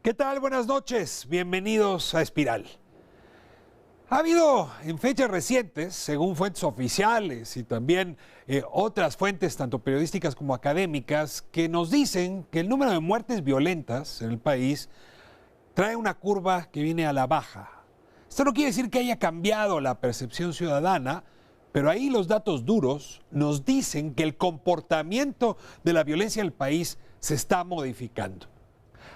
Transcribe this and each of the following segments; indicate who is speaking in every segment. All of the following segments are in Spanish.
Speaker 1: ¿Qué tal? Buenas noches. Bienvenidos a Espiral. Ha habido en fechas recientes, según fuentes oficiales y también otras fuentes, tanto periodísticas como académicas, que nos dicen que el número de muertes violentas en el país trae una curva que viene a la baja. Esto no quiere decir que haya cambiado la percepción ciudadana, pero ahí los datos duros nos dicen que el comportamiento de la violencia en el país se está modificando.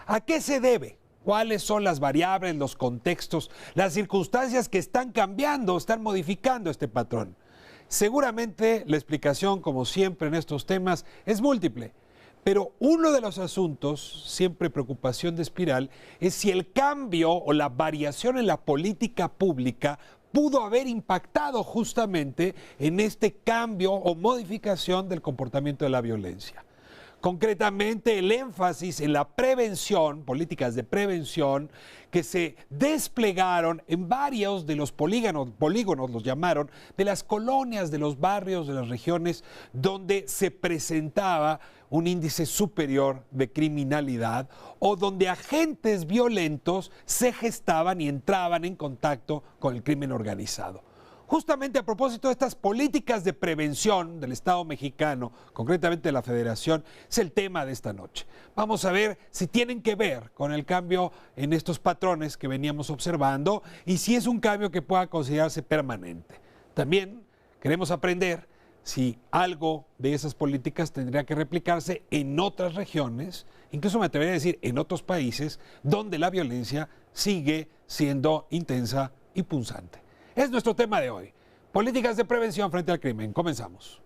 Speaker 1: ¿A qué se debe? ¿Cuáles son las variables, los contextos, las circunstancias que están cambiando, están modificando este patrón? Seguramente la explicación, como siempre en estos temas, es múltiple. Pero uno de los asuntos, siempre preocupación de Espiral, es si el cambio o la variación en la política pública pudo haber impactado justamente en este cambio o modificación del comportamiento de la violencia. Concretamente, el énfasis en la prevención, políticas de prevención, que se desplegaron en varios de los polígonos los llamaron, de las colonias, de los barrios, de las regiones, donde se presentaba un índice superior de criminalidad o donde agentes violentos se gestaban y entraban en contacto con el crimen organizado. Justamente a propósito de estas políticas de prevención del Estado mexicano, concretamente de la Federación, es el tema de esta noche. Vamos a ver si tienen que ver con el cambio en estos patrones que veníamos observando y si es un cambio que pueda considerarse permanente. También queremos aprender si algo de esas políticas tendría que replicarse en otras regiones, incluso me atrevería a decir en otros países, donde la violencia sigue siendo intensa y punzante. Es nuestro tema de hoy. Políticas de prevención frente al crimen. Comenzamos.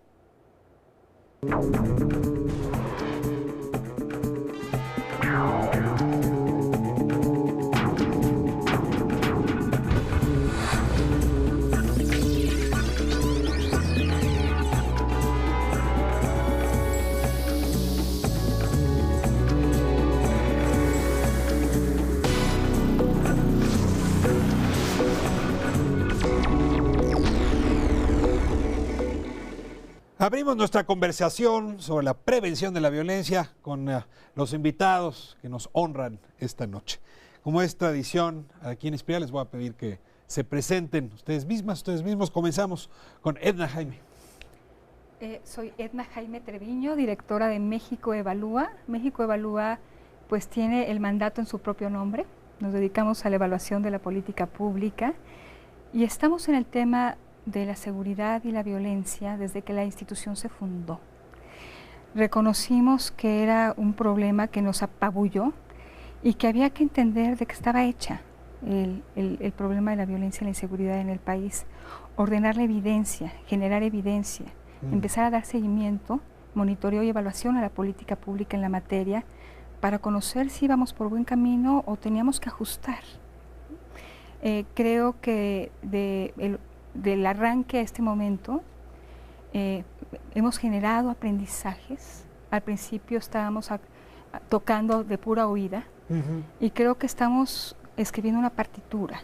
Speaker 1: Abrimos nuestra conversación sobre la prevención de la violencia con los invitados que nos honran esta noche. Como es tradición, aquí en Espiral les voy a pedir que se presenten ustedes mismos. Comenzamos con Edna Jaime.
Speaker 2: Soy Edna Jaime Treviño, directora de México Evalúa. México Evalúa pues tiene el mandato en su propio nombre. Nos dedicamos a la evaluación de la política pública y estamos en el tema de la seguridad y la violencia desde que la institución se fundó. Reconocimos que era un problema que nos apabulló y que había que entender de qué estaba hecha el problema de la violencia y la inseguridad en el país, ordenar la evidencia, generar evidencia, empezar a dar seguimiento, monitoreo y evaluación a la política pública en la materia para conocer si íbamos por buen camino o teníamos que ajustar. Creo que del arranque a este momento hemos generado aprendizajes. Al principio estábamos tocando de pura oída y creo que estamos escribiendo una partitura.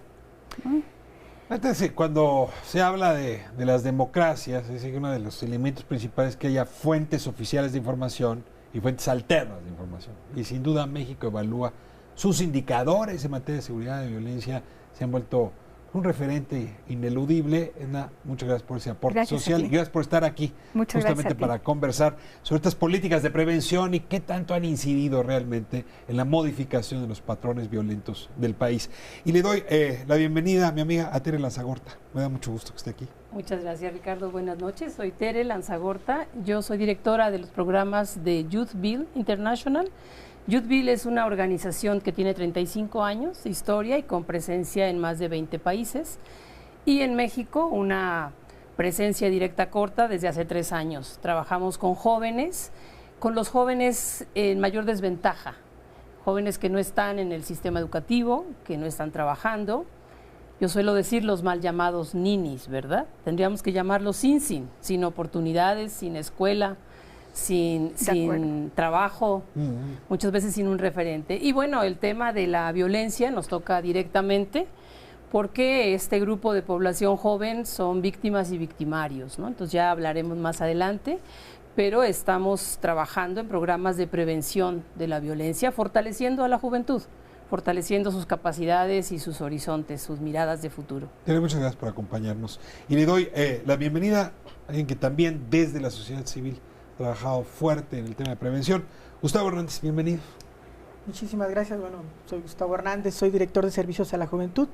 Speaker 1: Antes, cuando se habla de las democracias, es decir, uno de los elementos principales es que haya fuentes oficiales de información y fuentes alternas de información. Y sin duda México Evalúa, sus indicadores en materia de seguridad y violencia se han vuelto un referente ineludible. Edna, muchas gracias por ese aporte social y gracias por estar aquí justamente para conversar sobre estas políticas de prevención y qué tanto han incidido realmente en la modificación de los patrones violentos del país. Y le doy la bienvenida a mi amiga Tere Lanzagorta. Me da mucho gusto que esté aquí.
Speaker 3: Muchas gracias, Ricardo. Buenas noches. Soy Tere Lanzagorta. Yo soy directora de los programas de Youthville International. Youthville es una organización que tiene 35 años de historia y con presencia en más de 20 países. Y en México una presencia directa corta desde hace 3 años. Trabajamos con los jóvenes en mayor desventaja, jóvenes que no están en el sistema educativo, que no están trabajando. Yo suelo decir los mal llamados ninis, ¿verdad? Tendríamos que llamarlos sin oportunidades, sin escuela, sin trabajo, muchas veces sin un referente. Y bueno, el tema de la violencia nos toca directamente porque este grupo de población joven son víctimas y victimarios, ¿no? Entonces ya hablaremos más adelante, pero estamos trabajando en programas de prevención de la violencia, fortaleciendo a la juventud, fortaleciendo sus capacidades y sus horizontes, sus miradas de futuro.
Speaker 1: Tere, muchas gracias por acompañarnos. Y le doy la bienvenida a alguien que también desde la sociedad civil ha trabajado fuerte en el tema de prevención. Gustavo Hernández, bienvenido.
Speaker 4: Muchísimas gracias. Bueno, soy Gustavo Hernández, soy director de Servicios a la Juventud.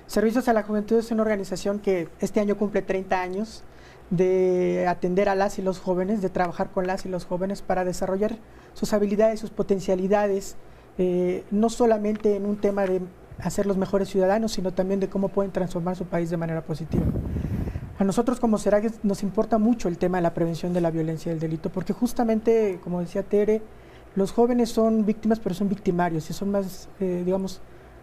Speaker 4: Servicios a la Juventud es una organización que este año cumple 30 años de atender a las y los jóvenes, de trabajar con las y los jóvenes para desarrollar sus habilidades, sus potencialidades, no solamente en un tema de hacer los mejores ciudadanos, sino también de cómo pueden transformar su país de manera positiva. A nosotros como SERAG nos importa mucho el tema de la prevención de la violencia y del delito, porque justamente, como decía Tere, los jóvenes son víctimas, pero son victimarios y son más, digamos,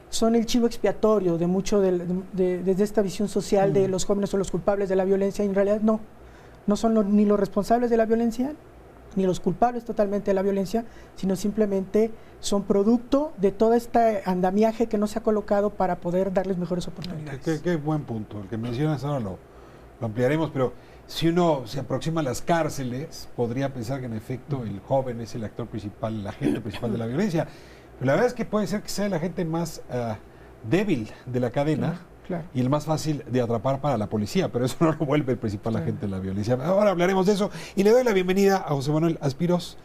Speaker 4: son el chivo expiatorio de mucho desde esta visión social de los jóvenes son los culpables de la violencia, y en realidad no son ni los responsables de la violencia, ni los culpables totalmente de la violencia, sino simplemente son producto de todo este andamiaje que no se ha colocado para poder darles mejores oportunidades.
Speaker 1: Qué buen punto. El que mencionas ahora lo ampliaremos, pero si uno se aproxima a las cárceles, podría pensar que en efecto el joven es el actor principal, el agente principal de la violencia. Pero la verdad es que puede ser que sea el agente más débil de la cadena.
Speaker 4: Claro.
Speaker 1: Y el más fácil de atrapar para la policía, pero eso no lo vuelve el principal agente de la violencia. Ahora hablaremos de eso y le doy la bienvenida a José Manuel Aspiros,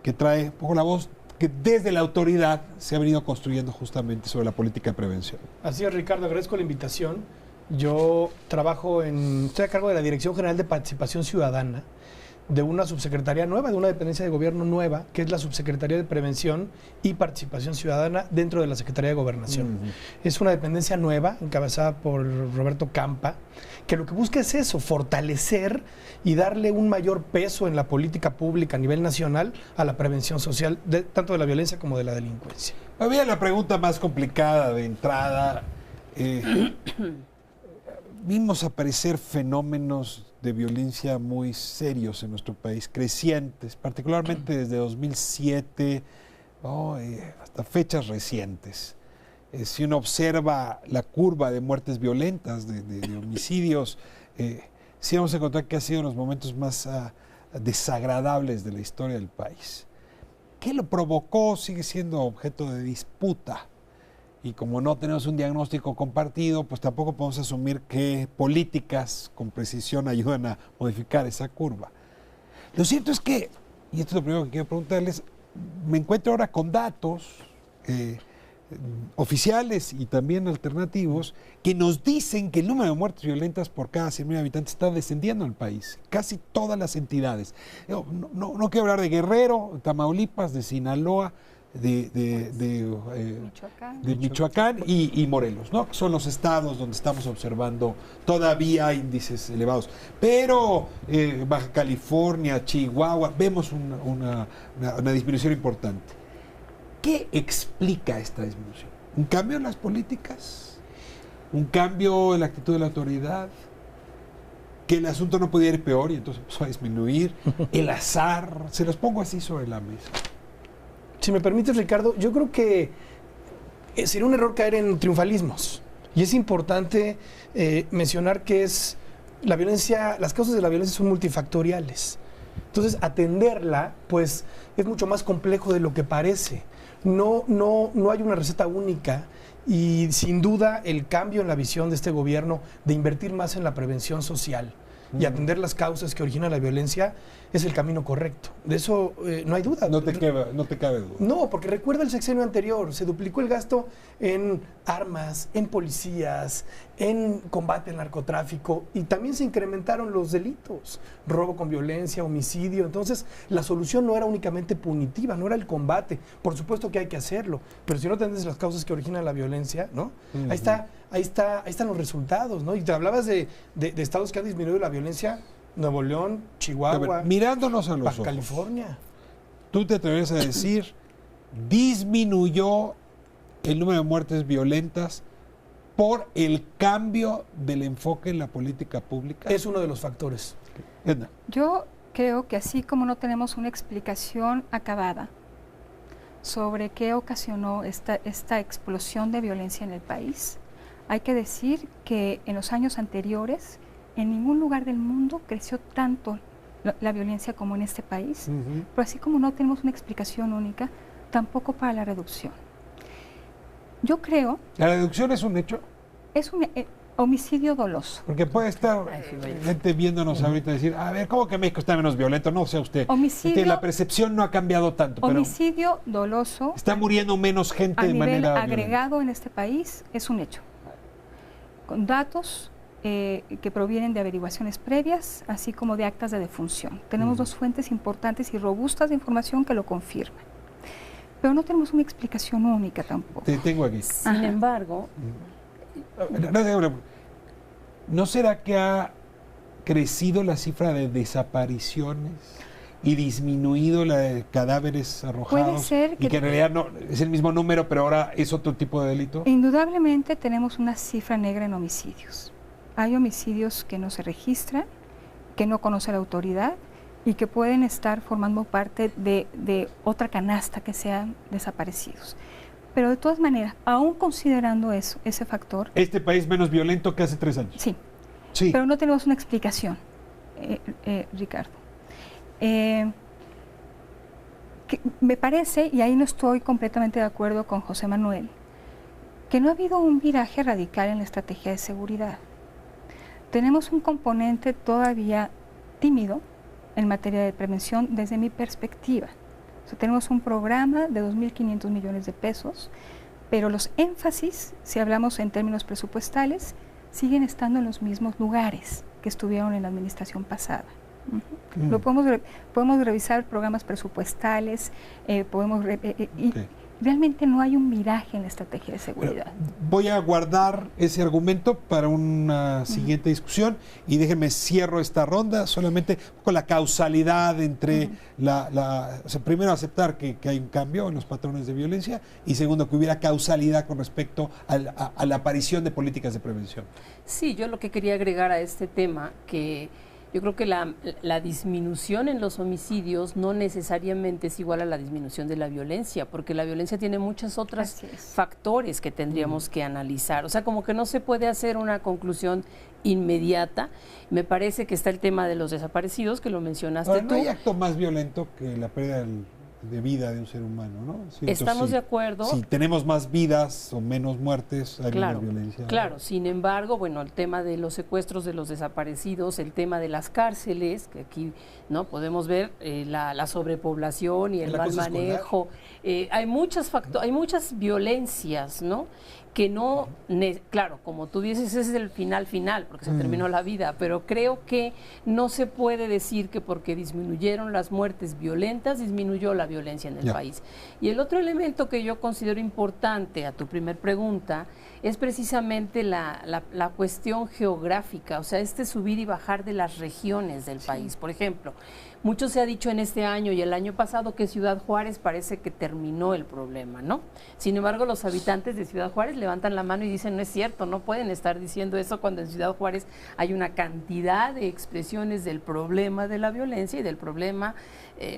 Speaker 1: que trae un poco la voz que desde la autoridad se ha venido construyendo justamente sobre la política de prevención.
Speaker 5: Así es, Ricardo, agradezco la invitación. Yo estoy a cargo de la Dirección General de Participación Ciudadana, de una subsecretaría nueva, de una dependencia de gobierno nueva, que es la Subsecretaría de Prevención y Participación Ciudadana dentro de la Secretaría de Gobernación. Es una dependencia nueva, encabezada por Roberto Campa, que lo que busca es eso, fortalecer y darle un mayor peso en la política pública a nivel nacional a la prevención social, tanto de la violencia como de la delincuencia.
Speaker 1: Había la pregunta más complicada de entrada. Vimos aparecer fenómenos de violencia muy serios en nuestro país, crecientes, particularmente desde 2007 hasta fechas recientes. Si uno observa la curva de muertes violentas, de homicidios, sí vamos a encontrar que ha sido uno de los momentos más desagradables de la historia del país. ¿Qué lo provocó? Sigue siendo objeto de disputa. Y como no tenemos un diagnóstico compartido, pues tampoco podemos asumir que políticas con precisión ayudan a modificar esa curva. Lo cierto es que, y esto es lo primero que quiero preguntarles, me encuentro ahora con datos oficiales y también alternativos que nos dicen que el número de muertes violentas por cada 100.000 habitantes está descendiendo en el país. Casi todas las entidades. No quiero hablar de Guerrero, Tamaulipas, de Sinaloa, de Michoacán y Morelos, ¿no? Que son los estados donde estamos observando todavía índices elevados. Pero Baja California, Chihuahua, vemos una disminución importante. ¿Qué explica esta disminución? ¿Un cambio en las políticas? ¿Un cambio en la actitud de la autoridad? ¿Que el asunto no podía ir peor y entonces empezó a disminuir? ¿El azar? Se los pongo así sobre la mesa.
Speaker 5: Si me permites, Ricardo, yo creo que sería un error caer en triunfalismos. Y es importante mencionar que la violencia, las causas de la violencia son multifactoriales. Entonces, atenderla, pues, es mucho más complejo de lo que parece. No hay una receta única y, sin duda, el cambio en la visión de este gobierno de invertir más en la prevención social y atender las causas que originan la violencia es el camino correcto. De eso no hay duda.
Speaker 1: No te cabe duda.
Speaker 5: No, porque recuerda el sexenio anterior, se duplicó el gasto en armas, en policías, en combate al narcotráfico y también se incrementaron los delitos, robo con violencia, homicidio. Entonces, la solución no era únicamente punitiva, no era el combate. Por supuesto que hay que hacerlo, pero si no atiendes las causas que originan la violencia, ¿no? Ahí están los resultados, ¿no? Y te hablabas de estados que han disminuido la violencia. Nuevo León, Chihuahua,
Speaker 1: mirándonos a los
Speaker 5: Baja
Speaker 1: ojos,
Speaker 5: California.
Speaker 1: ¿Tú te atreverías a decir disminuyó el número de muertes violentas por el cambio del enfoque en la política pública?
Speaker 5: Es uno de los factores.
Speaker 1: Edna.
Speaker 2: Yo creo que así como no tenemos una explicación acabada sobre qué ocasionó esta explosión de violencia en el país, hay que decir que en los años anteriores en ningún lugar del mundo creció tanto la violencia como en este país, pero así como no tenemos una explicación única, tampoco para la reducción. Yo creo...
Speaker 1: ¿La deducción es un hecho?
Speaker 2: Es un homicidio doloso.
Speaker 1: Porque puede estar gente viéndonos ahorita y decir, a ver, ¿cómo que México está menos violento? No sé usted.
Speaker 2: Homicidio,
Speaker 1: la percepción no ha cambiado tanto.
Speaker 2: Homicidio doloso.
Speaker 1: Está muriendo menos gente de manera
Speaker 2: a nivel agregado en este país es un hecho. Con datos que provienen de averiguaciones previas, así como de actas de defunción. Tenemos dos fuentes importantes y robustas de información que lo confirman. Pero no tenemos una explicación única tampoco.
Speaker 1: Te tengo aquí.
Speaker 3: Sin embargo...
Speaker 1: ¿No será que ha crecido la cifra de desapariciones y disminuido la de cadáveres arrojados?
Speaker 2: Puede ser
Speaker 1: y que en realidad no es el mismo número, pero ahora es otro tipo de delito.
Speaker 2: Indudablemente tenemos una cifra negra en homicidios. Hay homicidios que no se registran, que no conoce la autoridad y que pueden estar formando parte de otra canasta que sean desaparecidos. Pero de todas maneras, aún considerando eso, ese factor...
Speaker 1: ¿Este país menos violento que hace 3 años?
Speaker 2: Sí,
Speaker 1: sí.
Speaker 2: Pero no tenemos una explicación, Ricardo. Me parece, y ahí no estoy completamente de acuerdo con José Manuel, que no ha habido un viraje radical en la estrategia de seguridad. Tenemos un componente todavía tímido en materia de prevención desde mi perspectiva. O sea, tenemos un programa de 2.500 millones de pesos, pero los énfasis, si hablamos en términos presupuestales, siguen estando en los mismos lugares que estuvieron en la administración pasada. Lo podemos revisar programas presupuestales, realmente no hay un viraje en la estrategia de seguridad.
Speaker 1: Voy a guardar ese argumento para una siguiente discusión y déjenme cierro esta ronda solamente con la causalidad entre o sea, primero aceptar que hay un cambio en los patrones de violencia y segundo que hubiera causalidad con respecto a la aparición de políticas de prevención.
Speaker 3: Sí, yo lo que quería agregar a este tema que yo creo que la disminución en los homicidios no necesariamente es igual a la disminución de la violencia, porque la violencia tiene muchos otros factores que tendríamos que analizar. O sea, como que no se puede hacer una conclusión inmediata. Me parece que está el tema de los desaparecidos, que lo mencionaste tú.
Speaker 1: No hay acto más violento que la pérdida de vida de un ser humano, ¿no? Sí,
Speaker 3: estamos de acuerdo.
Speaker 1: Si tenemos más vidas o menos muertes, hay menos violencia.
Speaker 3: Claro, sin embargo, bueno, el tema de los secuestros de los desaparecidos, el tema de las cárceles, que aquí no podemos ver la sobrepoblación y el mal manejo. Hay muchas violencias, ¿no? Que no, claro, como tú dices, ese es el final, porque se terminó la vida, pero creo que no se puede decir que porque disminuyeron las muertes violentas, disminuyó la violencia en el país. Y el otro elemento que yo considero importante a tu primer pregunta es precisamente la cuestión geográfica, o sea, subir y bajar de las regiones del país. Por ejemplo, mucho se ha dicho en este año y el año pasado que Ciudad Juárez parece que terminó el problema, ¿no? Sin embargo, los habitantes de Ciudad Juárez levantan la mano y dicen, no es cierto, no pueden estar diciendo eso cuando en Ciudad Juárez hay una cantidad de expresiones del problema de la violencia y del problema,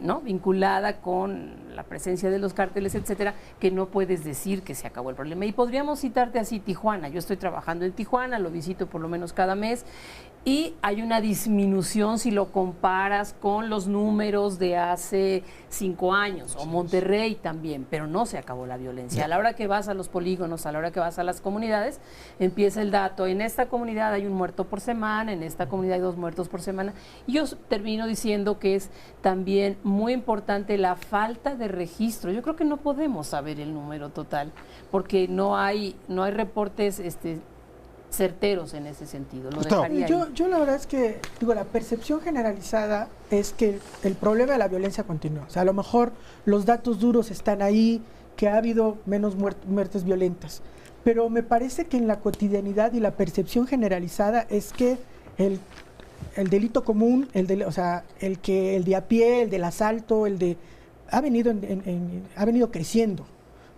Speaker 3: ¿no? Vinculada con la presencia de los cárteles, etcétera, que no puedes decir que se acabó el problema. Y podríamos citarte así Tijuana. Yo estoy trabajando en Tijuana, lo visito por lo menos cada mes, y hay una disminución si lo comparas con los números de hace 5 años, o Monterrey también, pero no se acabó la violencia. A la hora que vas a los polígonos, a la hora que vas a las comunidades, empieza el dato, en esta comunidad hay 1 muerto por semana, en esta comunidad hay 2 muertos por semana, y yo termino diciendo que es también muy importante la falta de registro. Yo creo que no podemos saber el número total, porque no hay reportes certeros en ese sentido. Lo dejaría
Speaker 4: yo la verdad es que, la percepción generalizada es que el problema de la violencia continúa. O sea, a lo mejor los datos duros están ahí, que ha habido menos muertes violentas, pero me parece que en la cotidianidad y la percepción generalizada es que el delito común, el de a pie, el del asalto, ha venido creciendo,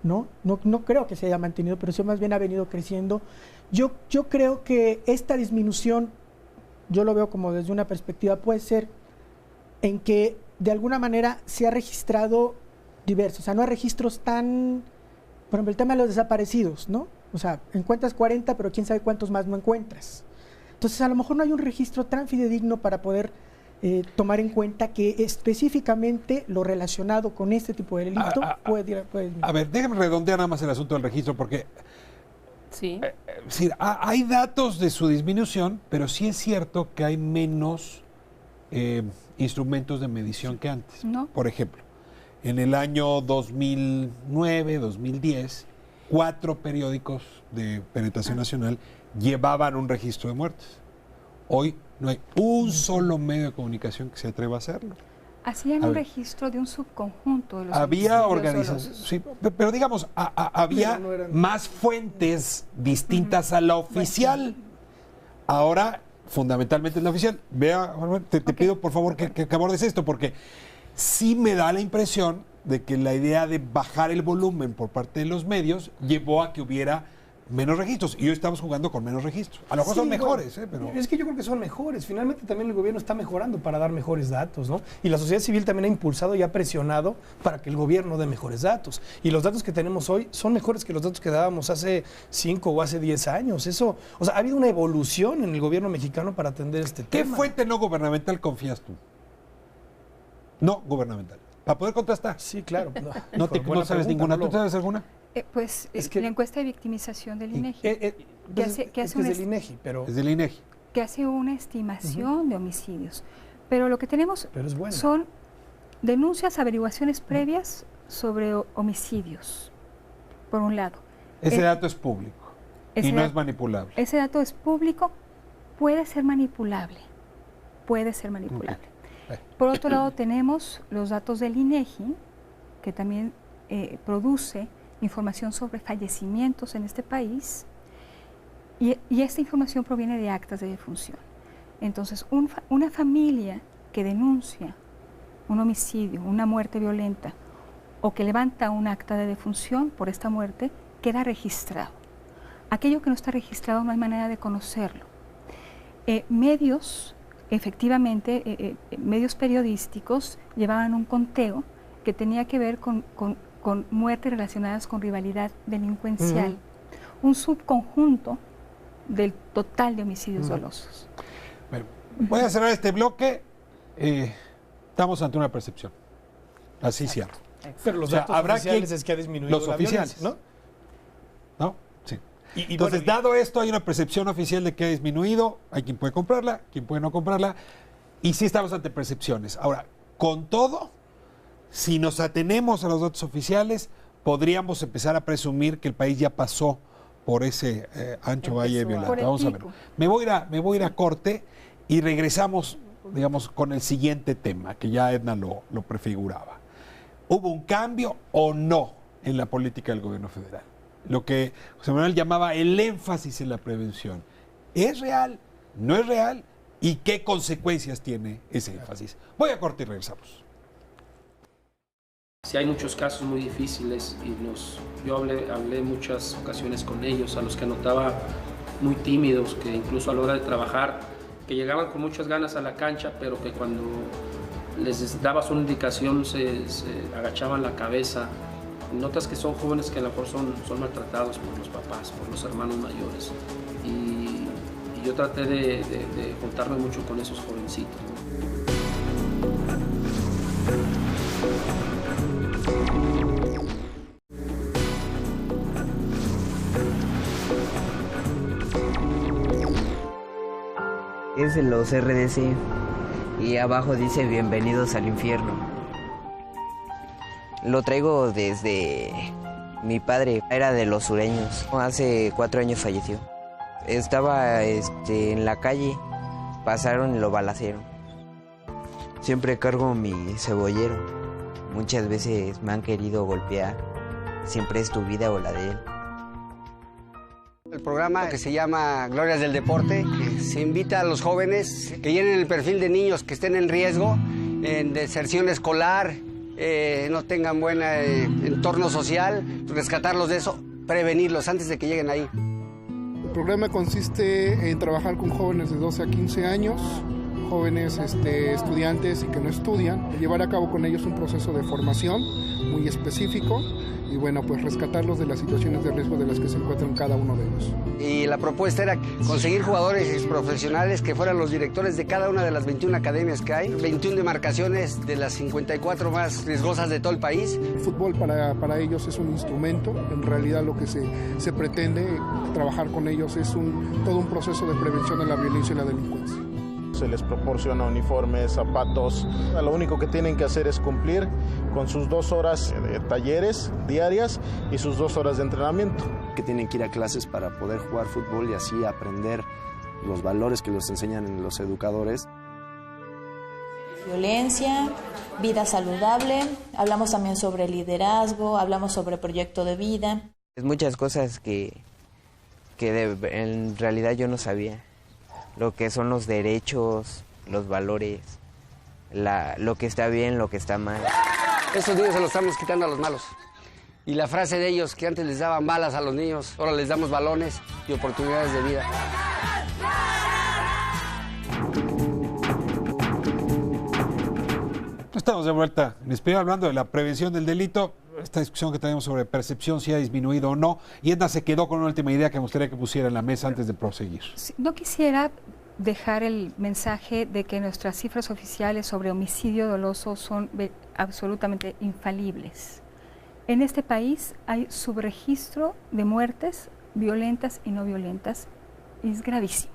Speaker 4: ¿no? No creo que se haya mantenido, pero sí más bien ha venido creciendo. Yo creo que esta disminución, yo lo veo como desde una perspectiva, puede ser en que de alguna manera se ha registrado diversos, o sea, no hay registros tan, por ejemplo, el tema de los desaparecidos, ¿no? O sea, encuentras 40, pero quién sabe cuántos más no encuentras. Entonces, a lo mejor no hay un registro tan fidedigno para poder tomar en cuenta que específicamente lo relacionado con este tipo de delito puede
Speaker 1: A ver, déjame redondear nada más el asunto del registro, porque
Speaker 3: Sí.
Speaker 1: sí, hay datos de su disminución, pero sí es cierto que hay menos instrumentos de medición que antes.
Speaker 2: ¿No?
Speaker 1: Por ejemplo, en el año 2009, 2010, 4 periódicos de penetración nacional llevaban un registro de muertes. Hoy no hay un solo medio de comunicación que se atreva a hacerlo.
Speaker 2: Hacían
Speaker 1: A
Speaker 2: un
Speaker 1: ver.
Speaker 2: registro de un subconjunto de los
Speaker 1: Había
Speaker 2: homicidios
Speaker 1: organizaciones,
Speaker 2: dolosos.
Speaker 1: sí, pero digamos, había
Speaker 5: Pero no eran-
Speaker 1: más fuentes distintas a la oficial. Ahora, fundamentalmente es la oficial. Vea, Manuel, te pido por favor que abordes esto, porque sí me da la impresión de que la idea de bajar el volumen por parte de los medios llevó a que hubiera menos registros. Y hoy estamos jugando con menos registros. A lo mejor
Speaker 5: Sí,
Speaker 1: son
Speaker 5: bueno,
Speaker 1: mejores, pero...
Speaker 5: Es que yo creo que son mejores. Finalmente también el gobierno está mejorando para dar mejores datos, ¿no? Y la sociedad civil también ha impulsado y ha presionado para que el gobierno dé mejores datos. Y los datos que tenemos hoy son mejores que los datos que dábamos hace 5 o hace 10 años. Eso, o sea, ha habido una evolución en el gobierno mexicano para atender este
Speaker 1: ¿Qué
Speaker 5: tema.
Speaker 1: fuente no gubernamental confías tú? No gubernamental. Para poder contrastar.
Speaker 5: Sí, claro.
Speaker 1: No
Speaker 5: Buena
Speaker 1: sabes
Speaker 5: pregunta,
Speaker 1: ninguna.
Speaker 5: no
Speaker 1: ¿Tú sabes alguna?
Speaker 5: Es que-
Speaker 2: la encuesta de victimización del INEGI,
Speaker 5: que
Speaker 2: hace- que hace
Speaker 5: es
Speaker 2: un
Speaker 5: del
Speaker 2: es-
Speaker 5: INEGI, pero
Speaker 1: Es del INEGI.
Speaker 2: que hace una estimación de homicidios. Pero lo que tenemos
Speaker 5: es bueno.
Speaker 2: son denuncias, averiguaciones previas sobre homicidios, por un lado.
Speaker 1: Ese
Speaker 2: Eh,
Speaker 1: dato es público
Speaker 2: ese
Speaker 1: y no
Speaker 2: dat-
Speaker 1: es manipulable.
Speaker 2: Ese dato es público, puede ser manipulable. Puede ser manipulable. Por otro lado, tenemos los datos del INEGI, que también produce información sobre fallecimientos en este país, y esta información proviene de actas de defunción. Entonces, una familia que denuncia un homicidio, una muerte violenta, o que levanta un acta de defunción por esta muerte, queda registrado. Aquello que no está registrado no hay manera de conocerlo. Medios, efectivamente, medios periodísticos llevaban un conteo que tenía que ver con muertes relacionadas con rivalidad delincuencial, un subconjunto del total de homicidios dolosos.
Speaker 1: Bueno, voy a cerrar este bloque. Estamos ante una percepción. Así cierto.
Speaker 5: Pero los
Speaker 1: O sea,
Speaker 5: datos
Speaker 1: habrá
Speaker 5: oficiales
Speaker 1: quien-
Speaker 5: es que ha disminuido
Speaker 1: los
Speaker 5: la
Speaker 1: oficiales,
Speaker 5: violencia,
Speaker 1: ¿no? Sí.
Speaker 5: Y
Speaker 1: Entonces,
Speaker 5: bueno,
Speaker 1: dado esto, hay una percepción oficial de que ha disminuido. Hay quien puede comprarla, quien puede no comprarla. Y sí estamos ante percepciones. Ahora, con todo, si nos atenemos a los datos oficiales, podríamos empezar a presumir que el país ya pasó por ese ancho valle violento.
Speaker 2: Por el
Speaker 1: Vamos a ver.
Speaker 2: pico.
Speaker 1: Me voy a ir a corte y regresamos, digamos, con el siguiente tema, que ya Edna lo prefiguraba. ¿Hubo un cambio o no en la política del gobierno federal? Lo que José Manuel llamaba el énfasis en la prevención. ¿Es real? ¿No es real? ¿Y qué consecuencias tiene ese énfasis? Voy a corte y regresamos.
Speaker 6: Sí, hay muchos casos muy difíciles y yo hablé muchas ocasiones con ellos, a los que notaba muy tímidos, que incluso a la hora de trabajar, que llegaban con muchas ganas a la cancha, pero que cuando les dabas una indicación se agachaban la cabeza. Notas que son jóvenes que a lo mejor son maltratados por los papás, por los hermanos mayores. Y yo traté de juntarme mucho con esos jovencitos, ¿no?
Speaker 7: Es de los RDC y abajo dice bienvenidos al infierno. Lo traigo desde mi padre, era de los sureños. Hace 4 años falleció. Estaba en la calle, pasaron y lo balacearon. Siempre cargo mi cebollero. Muchas veces me han querido golpear. Siempre es tu vida o la de él.
Speaker 8: El programa que se llama Glorias del Deporte, que se invita a los jóvenes que llenen el perfil de niños que estén en riesgo, en deserción escolar, no tengan buen entorno social, rescatarlos de eso, prevenirlos antes de que lleguen ahí.
Speaker 9: El programa consiste en trabajar con jóvenes de 12 a 15 años, jóvenes estudiantes y que no estudian, llevar a cabo con ellos un proceso de formación muy específico y bueno, pues rescatarlos de las situaciones de riesgo de las que se encuentran cada uno de ellos.
Speaker 8: Y la propuesta era conseguir jugadores profesionales que fueran los directores de cada una de las 21 academias que hay, 21 demarcaciones de las 54 más riesgosas de todo el país.
Speaker 9: El fútbol para ellos es un instrumento, en realidad lo que se pretende trabajar con ellos es todo un proceso de prevención de la violencia y la delincuencia.
Speaker 10: Se les proporciona uniformes, zapatos. Lo único que tienen que hacer es cumplir con sus 2 horas de talleres diarias y sus 2 horas de entrenamiento.
Speaker 11: Que tienen que ir a clases para poder jugar fútbol y así aprender los valores que les enseñan los educadores.
Speaker 12: Violencia, vida saludable, hablamos también sobre liderazgo, hablamos sobre proyecto de vida.
Speaker 7: Es muchas cosas que en realidad yo no sabía. Lo que son los derechos, los valores, lo que está bien, lo que está mal.
Speaker 8: Estos niños se los estamos quitando a los malos. Y la frase de ellos, que antes les daban balas a los niños, ahora les damos balones y oportunidades de vida.
Speaker 1: Estamos de vuelta en Espiral hablando de la prevención del delito. Esta discusión que tenemos sobre percepción, si ha disminuido o no. Y Edna se quedó con una última idea que me gustaría que pusiera en la mesa antes de proseguir.
Speaker 2: Sí, no quisiera dejar el mensaje de que nuestras cifras oficiales sobre homicidio doloso son absolutamente infalibles. En este país hay subregistro de muertes violentas y no violentas. Es gravísimo.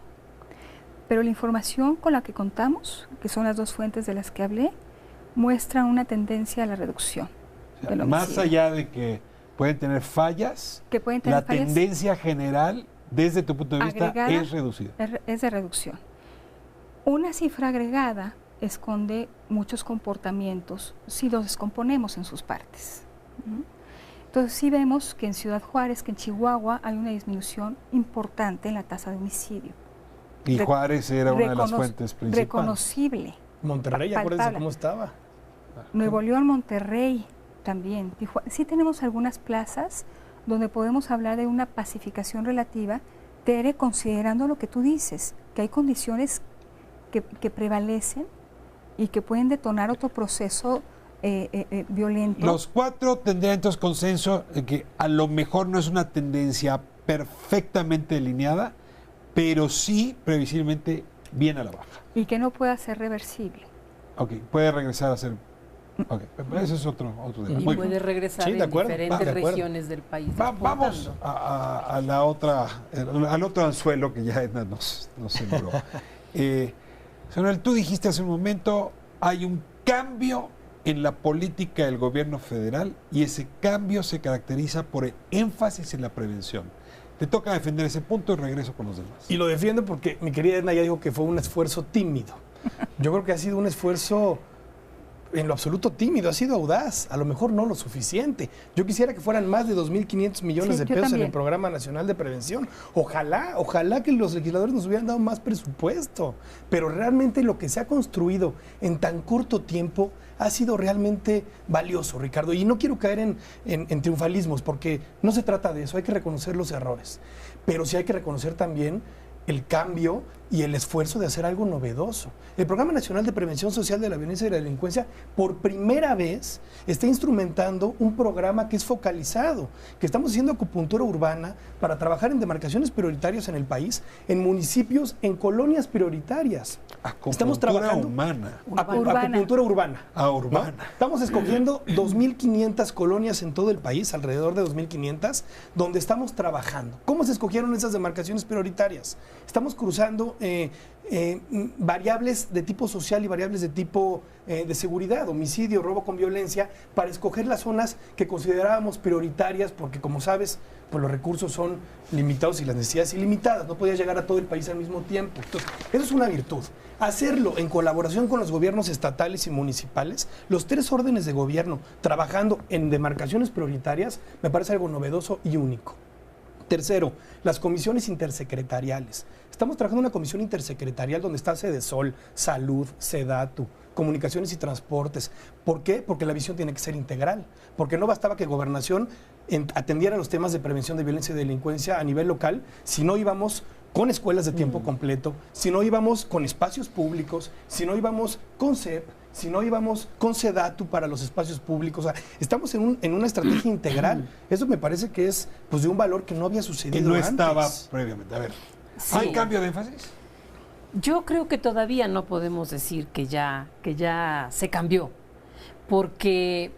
Speaker 2: Pero la información con la que contamos, que son las 2 fuentes de las que hablé, muestra una tendencia a la reducción.
Speaker 1: Más allá de que pueden tener fallas, la tendencia general, desde tu punto de vista, es reducida.
Speaker 2: Es de reducción. Una cifra agregada esconde muchos comportamientos si los descomponemos en sus partes. Entonces sí vemos que en Ciudad Juárez, que en Chihuahua, hay una disminución importante en la tasa de homicidio.
Speaker 1: Y Juárez era una de las fuentes principales.
Speaker 2: Reconocible.
Speaker 5: Monterrey, acuérdense cómo estaba.
Speaker 2: Nuevo León, Monterrey también. Sí tenemos algunas plazas donde podemos hablar de una pacificación relativa, Tere, considerando lo que tú dices, que hay condiciones que prevalecen y que pueden detonar otro proceso violento.
Speaker 1: Los 4 tendrían entonces consenso en que a lo mejor no es una tendencia perfectamente delineada, pero sí previsiblemente viene a la baja.
Speaker 2: Y que no pueda ser reversible.
Speaker 1: Ok, puede regresar a ser... Ok, ese es otro tema.
Speaker 3: Y puede regresar en diferentes regiones del país.
Speaker 1: Vamos a la otra, al otro anzuelo que ya Edna nos sembró. Samuel, tú dijiste hace un momento, hay un cambio en la política del gobierno federal y ese cambio se caracteriza por el énfasis en la prevención. Te toca defender ese punto y regreso con los demás.
Speaker 5: Y lo defiendo porque mi querida Edna ya dijo que fue un esfuerzo tímido. Yo creo que ha sido un esfuerzo en lo absoluto tímido, ha sido audaz, a lo mejor no lo suficiente. Yo quisiera que fueran más de 2.500 millones de pesos en el Programa Nacional de Prevención. Ojalá que los legisladores nos hubieran dado más presupuesto, pero realmente lo que se ha construido en tan corto tiempo ha sido realmente valioso, Ricardo. Y no quiero caer en triunfalismos, porque no se trata de eso, hay que reconocer los errores, pero sí hay que reconocer también el cambio y el esfuerzo de hacer algo novedoso. El Programa Nacional de Prevención Social de la Violencia y la Delincuencia por primera vez está instrumentando un programa que es focalizado, que estamos haciendo acupuntura urbana para trabajar en demarcaciones prioritarias en el país, en municipios, en colonias prioritarias. Estamos trabajando acupuntura urbana.
Speaker 1: Urbana.
Speaker 5: ¿No? Estamos escogiendo 2.500 colonias en todo el país, alrededor de 2.500, donde estamos trabajando. ¿Cómo se escogieron esas demarcaciones prioritarias? Estamos cruzando variables de tipo social y variables de tipo de seguridad, homicidio, robo con violencia, para escoger las zonas que considerábamos prioritarias, porque como sabes, pues los recursos son limitados y las necesidades ilimitadas, no podía llegar a todo el país al mismo tiempo. Entonces, eso es una virtud. Hacerlo en colaboración con los gobiernos estatales y municipales, los 3 órdenes de gobierno trabajando en demarcaciones prioritarias, me parece algo novedoso y único. Tercero, las comisiones intersecretariales. Estamos trabajando en una comisión intersecretarial donde está Sedesol, Salud, Sedatu, Comunicaciones y Transportes. ¿Por qué? Porque la visión tiene que ser integral. Porque no bastaba que Gobernación atendiera los temas de prevención de violencia y delincuencia a nivel local, si no íbamos con escuelas de tiempo completo, si no íbamos con espacios públicos, si no íbamos con CEP, si no llevamos con SEDATU para los espacios públicos? O sea, estamos en una estrategia integral. Eso me parece que es pues de un valor que no había sucedido
Speaker 1: que no
Speaker 5: antes.
Speaker 1: estaba previamente. A ver,
Speaker 3: Sí.
Speaker 1: ¿hay cambio de énfasis?
Speaker 3: Yo creo que todavía no podemos decir que ya se cambió, porque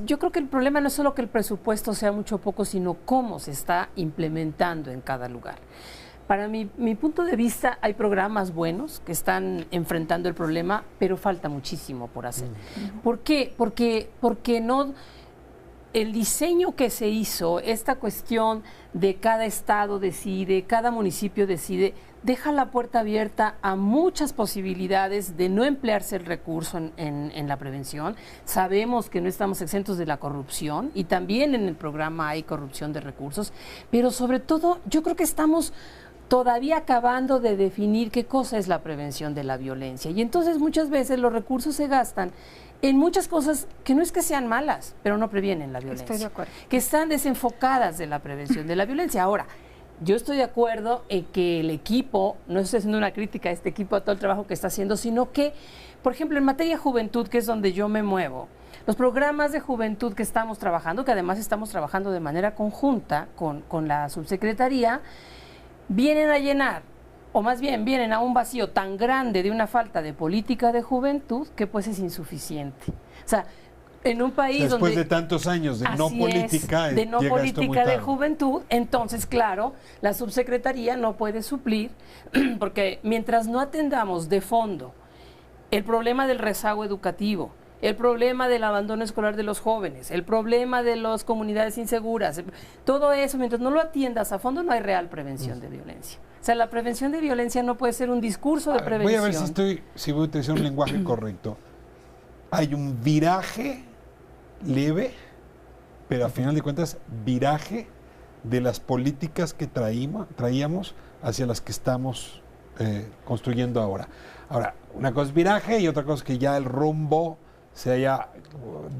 Speaker 3: yo creo que el problema no es solo que el presupuesto sea mucho o poco, sino cómo se está implementando en cada lugar. Para mi punto de vista, hay programas buenos que están enfrentando el problema, pero falta muchísimo por hacer. ¿Por qué? Porque no... El diseño que se hizo, esta cuestión de cada estado decide, cada municipio decide, deja la puerta abierta a muchas posibilidades de no emplearse el recurso en la prevención. Sabemos que no estamos exentos de la corrupción y también en el programa hay corrupción de recursos, pero sobre todo yo creo que estamos todavía acabando de definir qué cosa es la prevención de la violencia. Y entonces muchas veces los recursos se gastan en muchas cosas que no es que sean malas, pero no previenen la violencia.
Speaker 2: Estoy de acuerdo.
Speaker 3: Que están desenfocadas de la prevención de la violencia. Ahora, yo estoy de acuerdo en que el equipo, no estoy haciendo una crítica a este equipo, a todo el trabajo que está haciendo, sino que, por ejemplo, en materia de juventud, que es donde yo me muevo, los programas de juventud que estamos trabajando, que además estamos trabajando de manera conjunta con la subsecretaría, vienen a llenar, o más bien vienen a un vacío tan grande de una falta de política de juventud que pues es insuficiente. O sea, en un país
Speaker 1: Después
Speaker 3: donde...
Speaker 1: de tantos años de no
Speaker 3: Así
Speaker 1: política,
Speaker 3: es, de no
Speaker 1: llega esto muy
Speaker 3: política de
Speaker 1: tarde.
Speaker 3: juventud, entonces, claro, la subsecretaría no puede suplir, porque mientras no atendamos de fondo el problema del rezago educativo, el problema del abandono escolar de los jóvenes, el problema de las comunidades inseguras, todo eso, mientras no lo atiendas a fondo, no hay real prevención de violencia. O sea, la prevención de violencia no puede ser un discurso de prevención.
Speaker 1: Voy a ver si voy a utilizar un lenguaje correcto. Hay un viraje leve, pero a final de cuentas, viraje de las políticas que traíamos hacia las que estamos construyendo ahora. Ahora, una cosa es viraje y otra cosa es que ya el rumbo se haya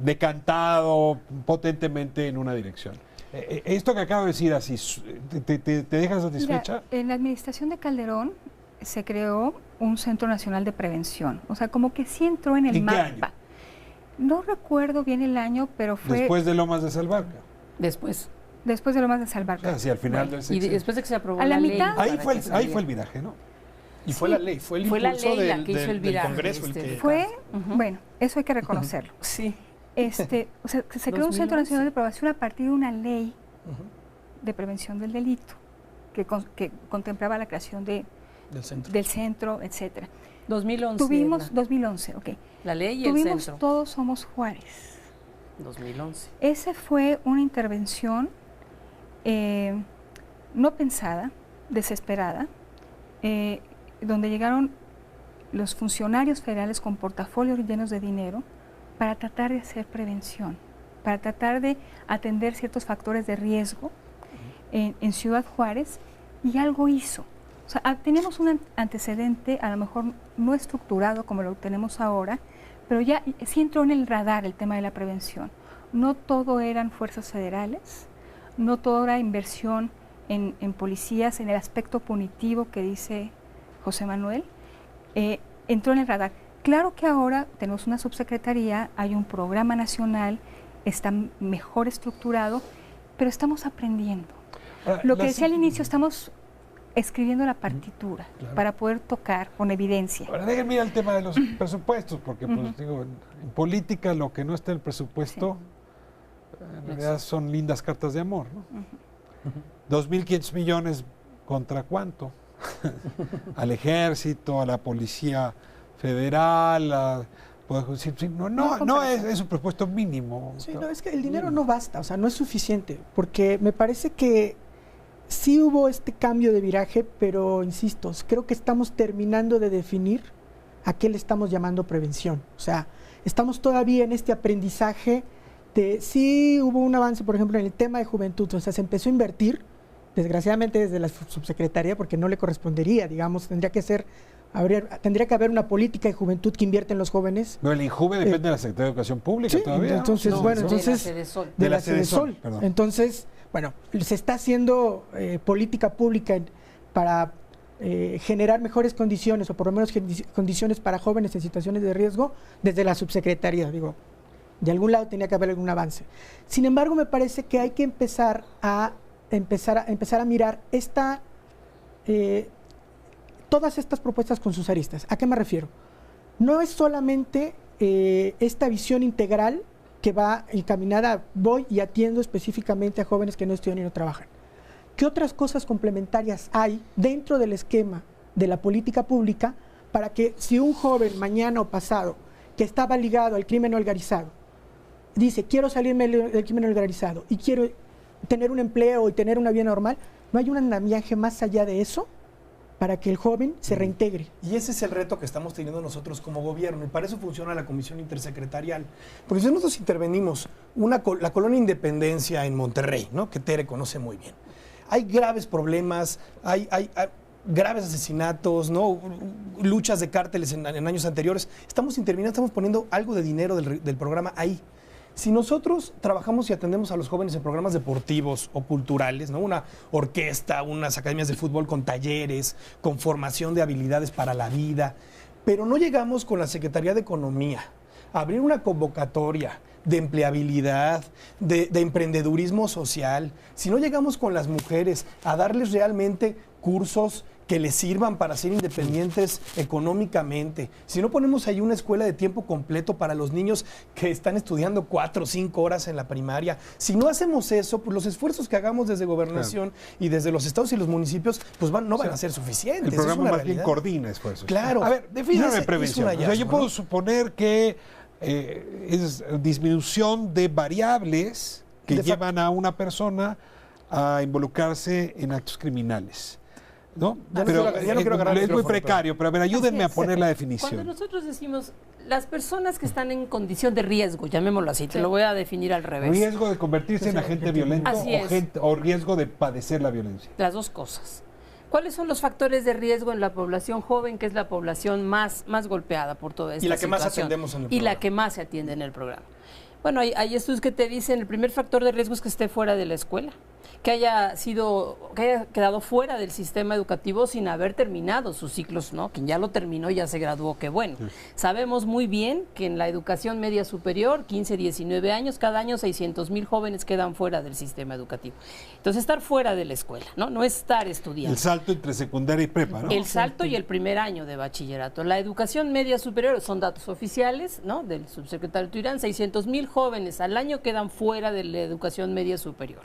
Speaker 1: decantado potentemente en una dirección. Esto que acabo de decir así, ¿te deja satisfecha?
Speaker 2: Mira, en la administración de Calderón se creó un Centro Nacional de Prevención. O sea, como que sí entró en el
Speaker 1: ¿En qué
Speaker 2: mapa.
Speaker 1: año?
Speaker 2: No recuerdo bien el año, pero fue...
Speaker 1: Después de Lomas de Salvarca.
Speaker 3: Después
Speaker 2: de Lomas de Salvarca.
Speaker 1: Hacia el final del
Speaker 3: Y
Speaker 1: sexenio.
Speaker 3: después de que se aprobó
Speaker 2: A la
Speaker 3: ley.
Speaker 2: mitad.
Speaker 1: Ahí
Speaker 3: para que
Speaker 1: fue
Speaker 3: se
Speaker 1: el viraje, ¿no?
Speaker 5: Y fue la ley, fue el
Speaker 3: Fue la
Speaker 5: impulso
Speaker 3: ley la
Speaker 5: del,
Speaker 3: que hizo el
Speaker 5: del
Speaker 3: viraje,
Speaker 5: Congreso. El
Speaker 3: este,
Speaker 5: que,
Speaker 2: Fue, bueno, eso hay que reconocerlo.
Speaker 3: Sí.
Speaker 2: O sea, que se creó un Centro
Speaker 3: 2011.
Speaker 2: Nacional de Prevención a partir de una ley de prevención del delito que contemplaba la creación
Speaker 5: del centro.
Speaker 2: del centro, etcétera.
Speaker 3: 2011.
Speaker 2: Tuvimos,
Speaker 3: Edna.
Speaker 2: 2011, ok.
Speaker 3: La ley y el
Speaker 2: Tuvimos
Speaker 3: centro.
Speaker 2: Todos Somos Juárez.
Speaker 3: 2011.
Speaker 2: Esa fue una intervención no pensada, desesperada, donde llegaron los funcionarios federales con portafolios llenos de dinero para tratar de hacer prevención, para tratar de atender ciertos factores de riesgo en Ciudad Juárez, y algo hizo. O sea, teníamos un antecedente, a lo mejor no estructurado como lo tenemos ahora, pero ya sí entró en el radar el tema de la prevención. No todo eran fuerzas federales, no todo era inversión en policías, en el aspecto punitivo que dice José Manuel, entró en el radar. Claro que ahora tenemos una subsecretaría, hay un programa nacional, está mejor estructurado, pero estamos aprendiendo.
Speaker 1: Ahora,
Speaker 2: Lo que decía al inicio, estamos escribiendo la partitura
Speaker 5: Claro.
Speaker 2: para poder tocar con evidencia.
Speaker 1: Ahora déjenme ir al tema de los presupuestos, porque pues, digo, en política lo que no está en el presupuesto, en realidad son lindas cartas de amor, ¿no? 2.500 millones ¿contra cuánto? Al ejército, a la policía federal, a Poder Judicial. Sí, no es un presupuesto mínimo.
Speaker 4: Sí, no, es que el dinero no basta, o sea, no es suficiente, porque me parece que sí hubo este cambio de viraje, pero insisto, creo que estamos terminando de definir a qué le estamos llamando prevención. O sea, estamos todavía en este aprendizaje de sí hubo un avance, por ejemplo, en el tema de juventud, o sea, se empezó a invertir, desgraciadamente desde la subsecretaría, porque no le correspondería, digamos, tendría que haber una política de juventud que invierte en los jóvenes.
Speaker 1: No, el INJUVE depende de la Secretaría de Educación Pública
Speaker 4: Sí,
Speaker 1: todavía.
Speaker 4: entonces,
Speaker 1: ¿no?
Speaker 4: bueno,
Speaker 3: de
Speaker 4: entonces
Speaker 3: la Sedesol.
Speaker 4: de la Sedesol.
Speaker 1: Perdón.
Speaker 4: Entonces, bueno, se está haciendo política pública para generar mejores condiciones, o por lo menos condiciones para jóvenes en situaciones de riesgo, desde la subsecretaría. Digo, de algún lado tenía que haber algún avance. Sin embargo, me parece que hay que empezar a mirar todas estas propuestas con sus aristas. ¿A qué me refiero? No es solamente esta visión integral que va encaminada, voy y atiendo específicamente a jóvenes que no estudian y no trabajan. ¿Qué otras cosas complementarias hay dentro del esquema de la política pública para que si un joven mañana o pasado que estaba ligado al crimen organizado dice, quiero salirme del crimen organizado y quiero tener un empleo y tener una vida normal, no hay un andamiaje más allá de eso para que el joven se reintegre?
Speaker 5: Y ese es el reto que estamos teniendo nosotros como gobierno, y para eso funciona la Comisión Intersecretarial. Porque si nosotros intervenimos la colonia Independencia en Monterrey, ¿no?, que Tere conoce muy bien, hay graves problemas, hay graves asesinatos, ¿no?, luchas de cárteles en años anteriores. Estamos interviniendo, estamos poniendo algo de dinero del programa ahí. Si nosotros trabajamos y atendemos a los jóvenes en programas deportivos o culturales, ¿no?, una orquesta, unas academias de fútbol con talleres, con formación de habilidades para la vida, pero no llegamos con la Secretaría de Economía a abrir una convocatoria de empleabilidad, de emprendedurismo social, si no llegamos con las mujeres a darles realmente cursos que les sirvan para ser independientes económicamente, si no ponemos ahí una escuela de tiempo completo para los niños que están estudiando 4 o 5 horas en la primaria, si no hacemos eso, pues los esfuerzos que hagamos desde gobernación y desde los estados y los municipios, pues no van a ser suficientes.
Speaker 1: El programa más bien coordina esfuerzos.
Speaker 5: Claro.
Speaker 1: A ver, defíname prevención. O sea, yo puedo suponer que es disminución de variables que llevan a una persona a involucrarse en actos criminales, ¿no? Pero es muy precario, pero a ver, ayúdenme a poner la definición.
Speaker 3: Cuando nosotros decimos las personas que están en condición de riesgo, llamémoslo así, te lo voy a definir al revés.
Speaker 1: Riesgo de convertirse en agente violento o riesgo de padecer la violencia.
Speaker 3: Las dos cosas. ¿Cuáles son los factores de riesgo en la población joven, que es la población más golpeada por toda esta situación?
Speaker 5: Y la que más atendemos en el programa.
Speaker 3: Y la que más se atiende en el programa. Bueno, hay estudios que te dicen el primer factor de riesgo es que esté fuera de la escuela, que haya quedado fuera del sistema educativo sin haber terminado sus ciclos, ¿no? Quien ya lo terminó, ya se graduó, qué bueno. Sí. Sabemos muy bien que en la educación media superior, 15, 19 años, cada año 600,000 jóvenes quedan fuera del sistema educativo. Entonces, estar fuera de la escuela, ¿no? No estar estudiando.
Speaker 1: El salto entre secundaria y prepa, ¿no?
Speaker 3: El salto y el primer año de bachillerato. La educación media superior, son datos oficiales, ¿no?, del subsecretario Tuirán, 600,000 jóvenes al año quedan fuera de la educación media superior.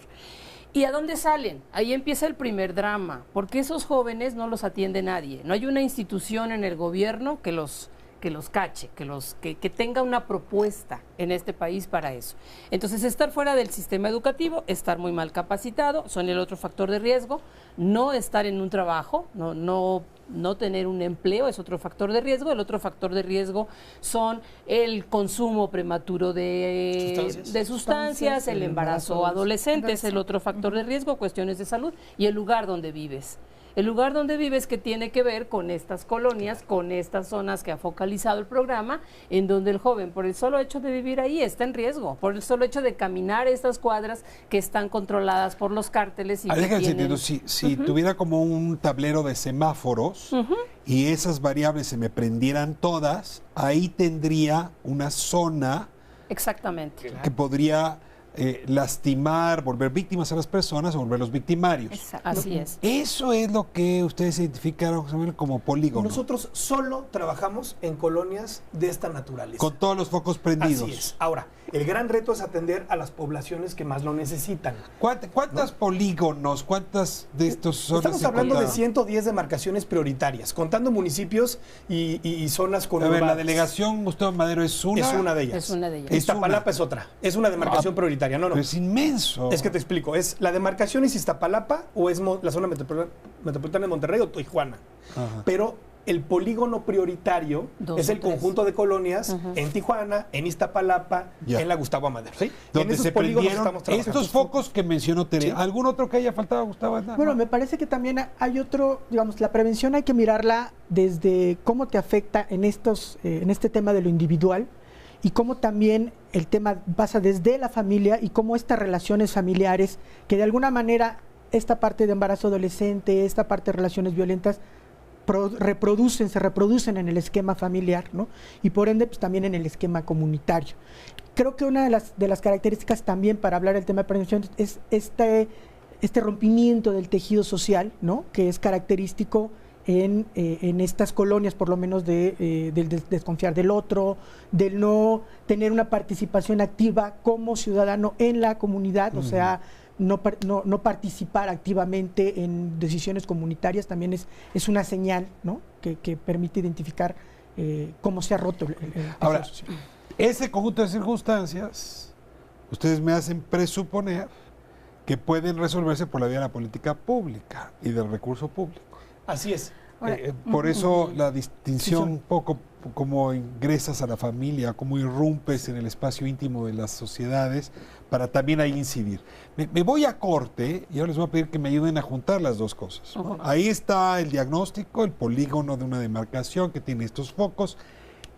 Speaker 3: ¿Y a dónde salen? Ahí empieza el primer drama, porque esos jóvenes no los atiende nadie. No hay una institución en el gobierno que los cache, que tenga una propuesta en este país para eso. Entonces, estar fuera del sistema educativo, estar muy mal capacitado, son el otro factor de riesgo. No estar en un trabajo, no tener un empleo es otro factor de riesgo. El otro factor de riesgo son el consumo prematuro de sustancias, el embarazo adolescente es el otro factor de riesgo, cuestiones de salud, y el lugar donde vives. El lugar donde vives, que tiene que ver con estas colonias, con estas zonas que ha focalizado el programa, en donde el joven, por el solo hecho de vivir ahí, está en riesgo, por el solo hecho de caminar estas cuadras que están controladas por los cárteles. Y
Speaker 1: si tuviera como un tablero de semáforos y esas variables se me prendieran todas, ahí tendría una zona que podría lastimar, volver víctimas a las personas o volverlos victimarios.
Speaker 3: Exacto. Así es.
Speaker 1: Eso es lo que ustedes identificaron como polígono.
Speaker 5: Nosotros solo trabajamos en colonias de esta naturaleza.
Speaker 1: Con todos los focos prendidos.
Speaker 5: Así es. Ahora, el gran reto es atender a las poblaciones que más lo necesitan.
Speaker 1: ¿Cuántas polígonos, cuántas de estos son?
Speaker 5: Estamos hablando de 110 demarcaciones prioritarias, contando municipios y zonas conurbadas.
Speaker 1: A ver, la delegación Gustavo Madero es una.
Speaker 5: Es una de ellas.
Speaker 3: Es una de ellas.
Speaker 5: Iztapalapa es otra. Es una demarcación prioritaria. No.
Speaker 1: Es inmenso.
Speaker 5: Es que te explico. ¿Es la demarcación es Iztapalapa o es la zona metropolitana de Monterrey o Tijuana? Ajá. Pero el polígono prioritario es el conjunto de colonias en Tijuana, en Iztapalapa, en la Gustavo Amadero. ¿Sí?
Speaker 1: Donde se prendieron estos focos que mencionó Tere. ¿Sí? ¿Algún otro que haya faltado, Gustavo?
Speaker 4: Bueno, me parece que también hay otro, digamos, la prevención hay que mirarla desde cómo te afecta en este tema de lo individual, y cómo también el tema pasa desde la familia y cómo estas relaciones familiares, que de alguna manera esta parte de embarazo adolescente, esta parte de relaciones violentas, se reproducen en el esquema familiar, ¿no? Y por ende, pues también en el esquema comunitario. Creo que una de las características también para hablar del tema de prevención es este rompimiento del tejido social, ¿no? Que es característico en estas colonias, por lo menos del desconfiar del otro, del no tener una participación activa como ciudadano en la comunidad, o sea, no participar activamente en decisiones comunitarias también es una señal, ¿no? que permite identificar cómo se ha roto el
Speaker 1: Ahora,
Speaker 4: social.
Speaker 1: ese conjunto de circunstancias, ustedes me hacen presuponer que pueden resolverse por la vía de la política pública y del recurso público.
Speaker 5: Así es.
Speaker 1: Por eso la distinción un poco cómo ingresas a la familia, cómo irrumpes en el espacio íntimo de las sociedades para también ahí incidir. Me voy a corte y ahora les voy a pedir que me ayuden a juntar las dos cosas. Ahí está el diagnóstico, el polígono de una demarcación que tiene estos focos.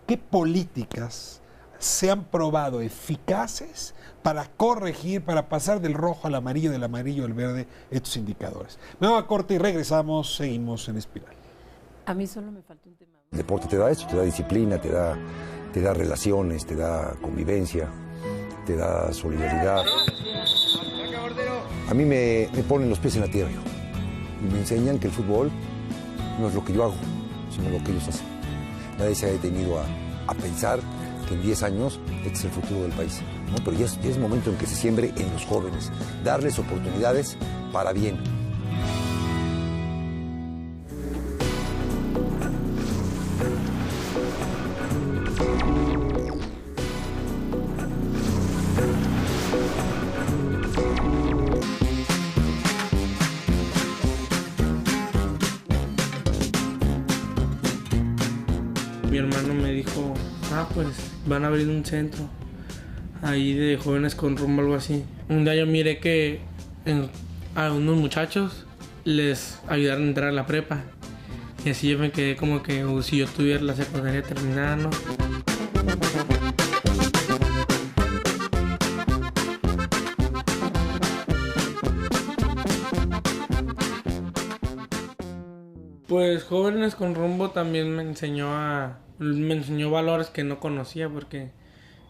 Speaker 1: ¿Qué políticas se han probado eficaces para corregir, para pasar del rojo al amarillo, del amarillo al verde, estos indicadores? Me voy a corte y regresamos, seguimos en Espiral.
Speaker 3: A mí solo me falta un tema.
Speaker 13: El deporte te da eso, te da disciplina, te da relaciones, te da convivencia, te da solidaridad. A mí me ponen los pies en la tierra y me enseñan que el fútbol no es lo que yo hago, sino lo que ellos hacen. Nadie se ha detenido a pensar que en 10 años este es el futuro del país, ¿no? Pero ya es momento en que se siembre en los jóvenes, darles oportunidades para bien.
Speaker 14: Mi hermano me dijo, pues van a abrir un centro ahí de jóvenes con rumbo, algo así. Un día yo miré que a unos muchachos les ayudaron a entrar a la prepa. Y así yo me quedé como que si yo tuviera la secundaria terminada, ¿no? Pues Jóvenes con Rumbo también me enseñó valores que no conocía, porque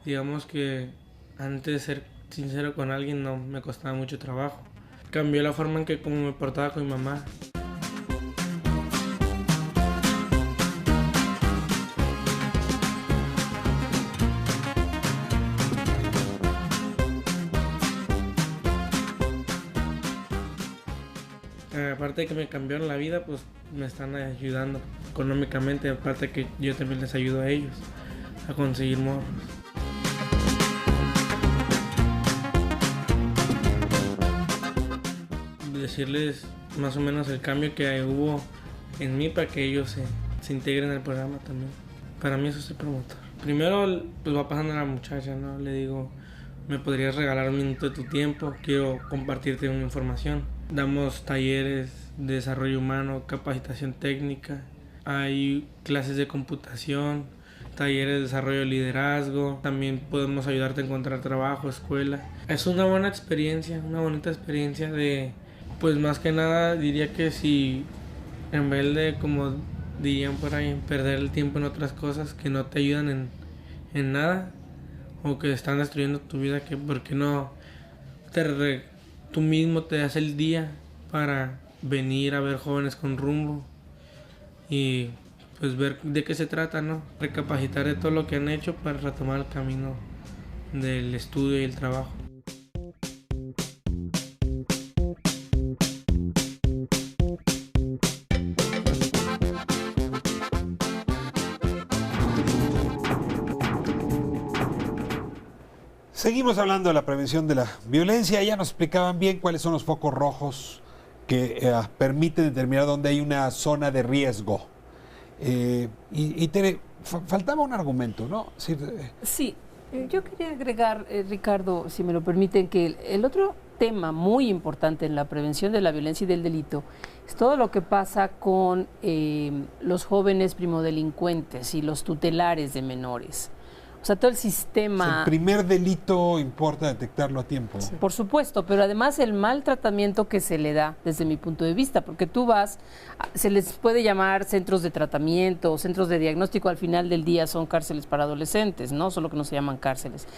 Speaker 14: digamos que antes de ser sincero con alguien no me costaba mucho trabajo. Cambió la forma en que como me portaba con mi mamá. Aparte de que me cambiaron la vida, pues me están ayudando económicamente, aparte de que yo también les ayudo a ellos a conseguir morros. Decirles más o menos el cambio que hubo en mí para que ellos se integren al programa también. Para mí eso es el promotor. Primero pues va pasando a la muchacha, ¿no? Le digo, ¿me podrías regalar un minuto de tu tiempo? Quiero compartirte una información. Damos talleres de desarrollo humano, capacitación técnica, hay clases de computación, talleres de desarrollo de liderazgo, también podemos ayudarte a encontrar trabajo, escuela. Es una buena experiencia, una bonita experiencia de, pues más que nada diría que si en vez de, como dirían por ahí, perder el tiempo en otras cosas que no te ayudan en nada o que están destruyendo tu vida, que por qué no tú mismo te das el día para venir a ver Jóvenes con Rumbo y pues ver de qué se trata, ¿no? Recapacitar de todo lo que han hecho para retomar el camino del estudio y el trabajo.
Speaker 1: Seguimos hablando de la prevención de la violencia. Ya nos explicaban bien cuáles son los focos rojos que permiten determinar dónde hay una zona de riesgo. Y Tere, faltaba un argumento, ¿no?
Speaker 3: Sí, yo quería agregar, Ricardo, si me lo permiten, que el otro tema muy importante en la prevención de la violencia y del delito es todo lo que pasa con los jóvenes primodelincuentes y los tutelares de menores. O sea, todo el sistema...
Speaker 1: El primer delito importa detectarlo a tiempo.
Speaker 3: Sí. Por supuesto, pero además el mal tratamiento que se le da desde mi punto de vista, porque tú vas, se les puede llamar centros de tratamiento, centros de diagnóstico, al final del día son cárceles para adolescentes, ¿no? Solo que no se llaman cárceles.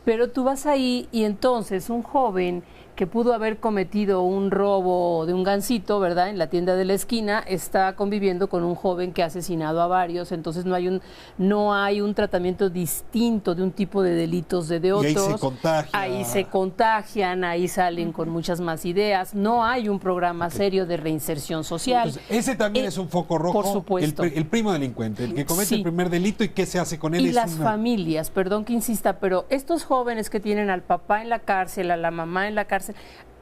Speaker 3: Pero tú vas ahí y entonces un joven que pudo haber cometido un robo de un gansito, ¿verdad?, en la tienda de la esquina, está conviviendo con un joven que ha asesinado a varios, entonces no hay un tratamiento distinto de un tipo de delitos de otros.
Speaker 1: Y ahí se contagia.
Speaker 3: Ahí se contagian, ahí salen con muchas más ideas, no hay un programa serio de reinserción social.
Speaker 1: Entonces, ese también es un foco rojo.
Speaker 3: Por supuesto.
Speaker 1: El primo delincuente, el que comete el primer delito y qué se hace con él.
Speaker 3: Y las familias, perdón que insista, pero estos jóvenes que tienen al papá en la cárcel, a la mamá en la cárcel,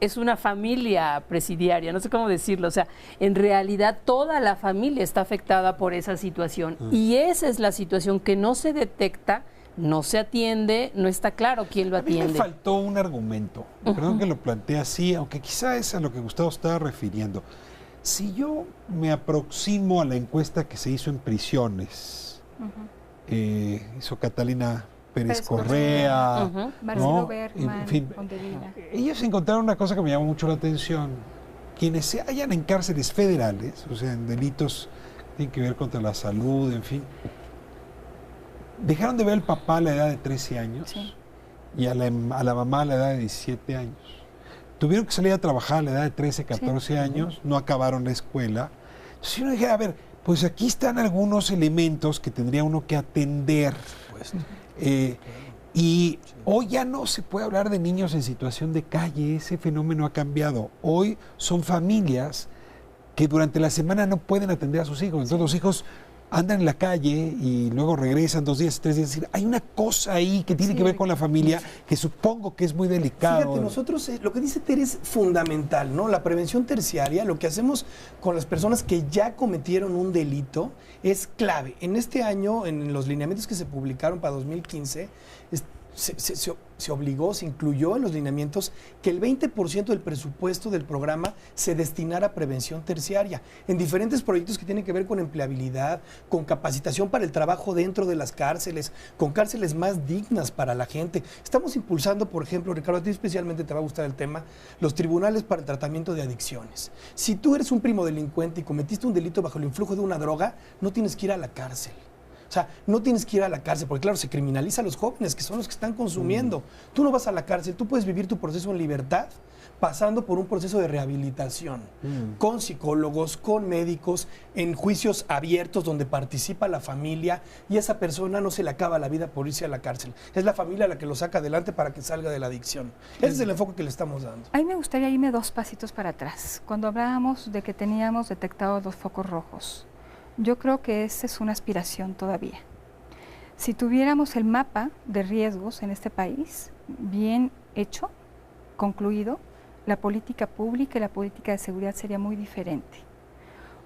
Speaker 3: es una familia presidiaria, no sé cómo decirlo, o sea, en realidad toda la familia está afectada por esa situación y esa es la situación que no se detecta, no se atiende, no está claro quién lo atiende.
Speaker 1: A mí me faltó un argumento, perdón que lo planteé así, aunque quizá es a lo que Gustavo estaba refiriendo. Si yo me aproximo a la encuesta que se hizo en prisiones, hizo Catalina Pérez Correa,
Speaker 2: Marcelo Bergman,
Speaker 1: en fin, ellos encontraron una cosa que me llamó mucho la atención. Quienes se hallan en cárceles federales, o sea, en delitos que tienen que ver contra la salud, en fin, dejaron de ver al papá a la edad de 13 años y a la mamá a la edad de 17 años. Tuvieron que salir a trabajar a la edad de 13, 14 años, no acabaron la escuela. Entonces yo dije, a ver, pues aquí están algunos elementos que tendría uno que atender. Y hoy ya no se puede hablar de niños en situación de calle, ese fenómeno ha cambiado. Hoy son familias que durante la semana no pueden atender a sus hijos, entonces los hijos andan en la calle y luego regresan 2 días, 3 días. Es decir, hay una cosa ahí que tiene que ver con la familia que supongo que es muy delicado.
Speaker 5: Fíjate, nosotros, lo que dice Tere es fundamental, ¿no? La prevención terciaria, lo que hacemos con las personas que ya cometieron un delito es clave. En este año, en los lineamientos que se publicaron para 2015, se obligó, se incluyó en los lineamientos que el 20% del presupuesto del programa se destinara a prevención terciaria en diferentes proyectos que tienen que ver con empleabilidad, con capacitación para el trabajo dentro de las cárceles, con cárceles más dignas para la gente. Estamos impulsando, por ejemplo, Ricardo, a ti especialmente te va a gustar el tema, los tribunales para el tratamiento de adicciones. Si tú eres un primo delincuente y cometiste un delito bajo el influjo de una droga, no tienes que ir a la cárcel. O sea, no tienes que ir a la cárcel, porque claro, se criminaliza a los jóvenes, que son los que están consumiendo. Tú no vas a la cárcel, tú puedes vivir tu proceso en libertad, pasando por un proceso de rehabilitación, con psicólogos, con médicos, en juicios abiertos donde participa la familia, y a esa persona no se le acaba la vida por irse a la cárcel. Es la familia la que lo saca adelante para que salga de la adicción. Ese es el enfoque que le estamos dando.
Speaker 2: A mí me gustaría irme 2 pasitos para atrás. Cuando hablábamos de que teníamos detectados los focos rojos, yo creo que esa es una aspiración todavía. Si tuviéramos el mapa de riesgos en este país bien hecho, concluido, la política pública y la política de seguridad sería muy diferente.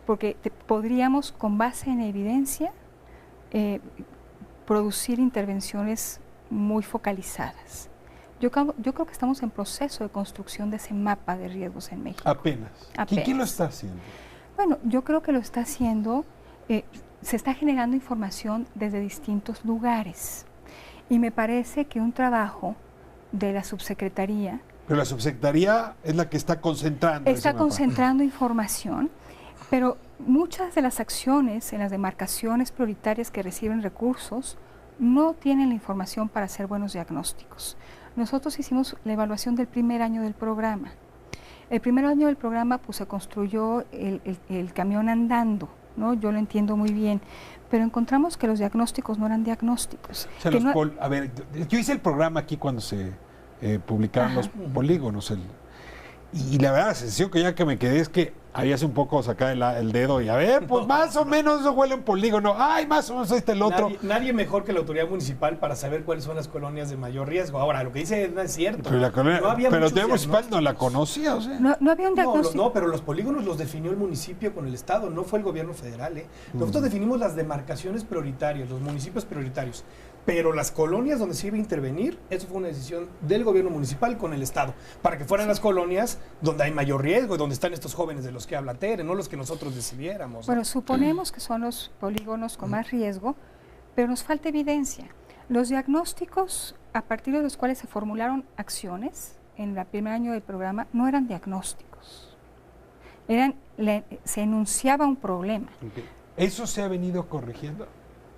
Speaker 2: Porque podríamos, con base en evidencia, producir intervenciones muy focalizadas. Yo creo que estamos en proceso de construcción de ese mapa de riesgos en México.
Speaker 1: Apenas. ¿Quién lo está haciendo?
Speaker 2: Bueno, yo creo que lo está haciendo... se está generando información desde distintos lugares y me parece que un trabajo de la subsecretaría...
Speaker 1: Pero la subsecretaría es la que está concentrando.
Speaker 2: Está concentrando información, pero muchas de las acciones en las demarcaciones prioritarias que reciben recursos no tienen la información para hacer buenos diagnósticos. Nosotros hicimos la evaluación del primer año del programa. El primer año del programa pues se construyó el camión andando, ¿no? Yo lo entiendo muy bien, pero encontramos que los diagnósticos no eran diagnósticos.
Speaker 1: O sea, a ver, yo hice el programa aquí cuando se publicaron los polígonos, y la verdad, la sensación que ya que me quedé es que había hace un poco sacar el dedo y a ver, pues más o menos eso huele un polígono, ay, más o menos el otro.
Speaker 5: Nadie mejor que la autoridad municipal para saber cuáles son las colonias de mayor riesgo. Ahora, lo que dice no es cierto.
Speaker 1: Pero la autoridad municipal no la conocía, o sea.
Speaker 2: No había un diagnóstico.
Speaker 5: No, pero los polígonos los definió el municipio con el Estado, no fue el gobierno federal. Nosotros definimos las demarcaciones prioritarias, los municipios prioritarios. Pero las colonias donde se iba a intervenir, eso fue una decisión del gobierno municipal con el Estado, para que fueran las colonias donde hay mayor riesgo y donde están estos jóvenes de los que habla Tere, no los que nosotros decidiéramos.
Speaker 2: Bueno, suponemos que son los polígonos con más riesgo, pero nos falta evidencia. Los diagnósticos a partir de los cuales se formularon acciones en el primer año del programa no eran diagnósticos, se enunciaba un problema.
Speaker 1: Okay. ¿Eso se ha venido corrigiendo?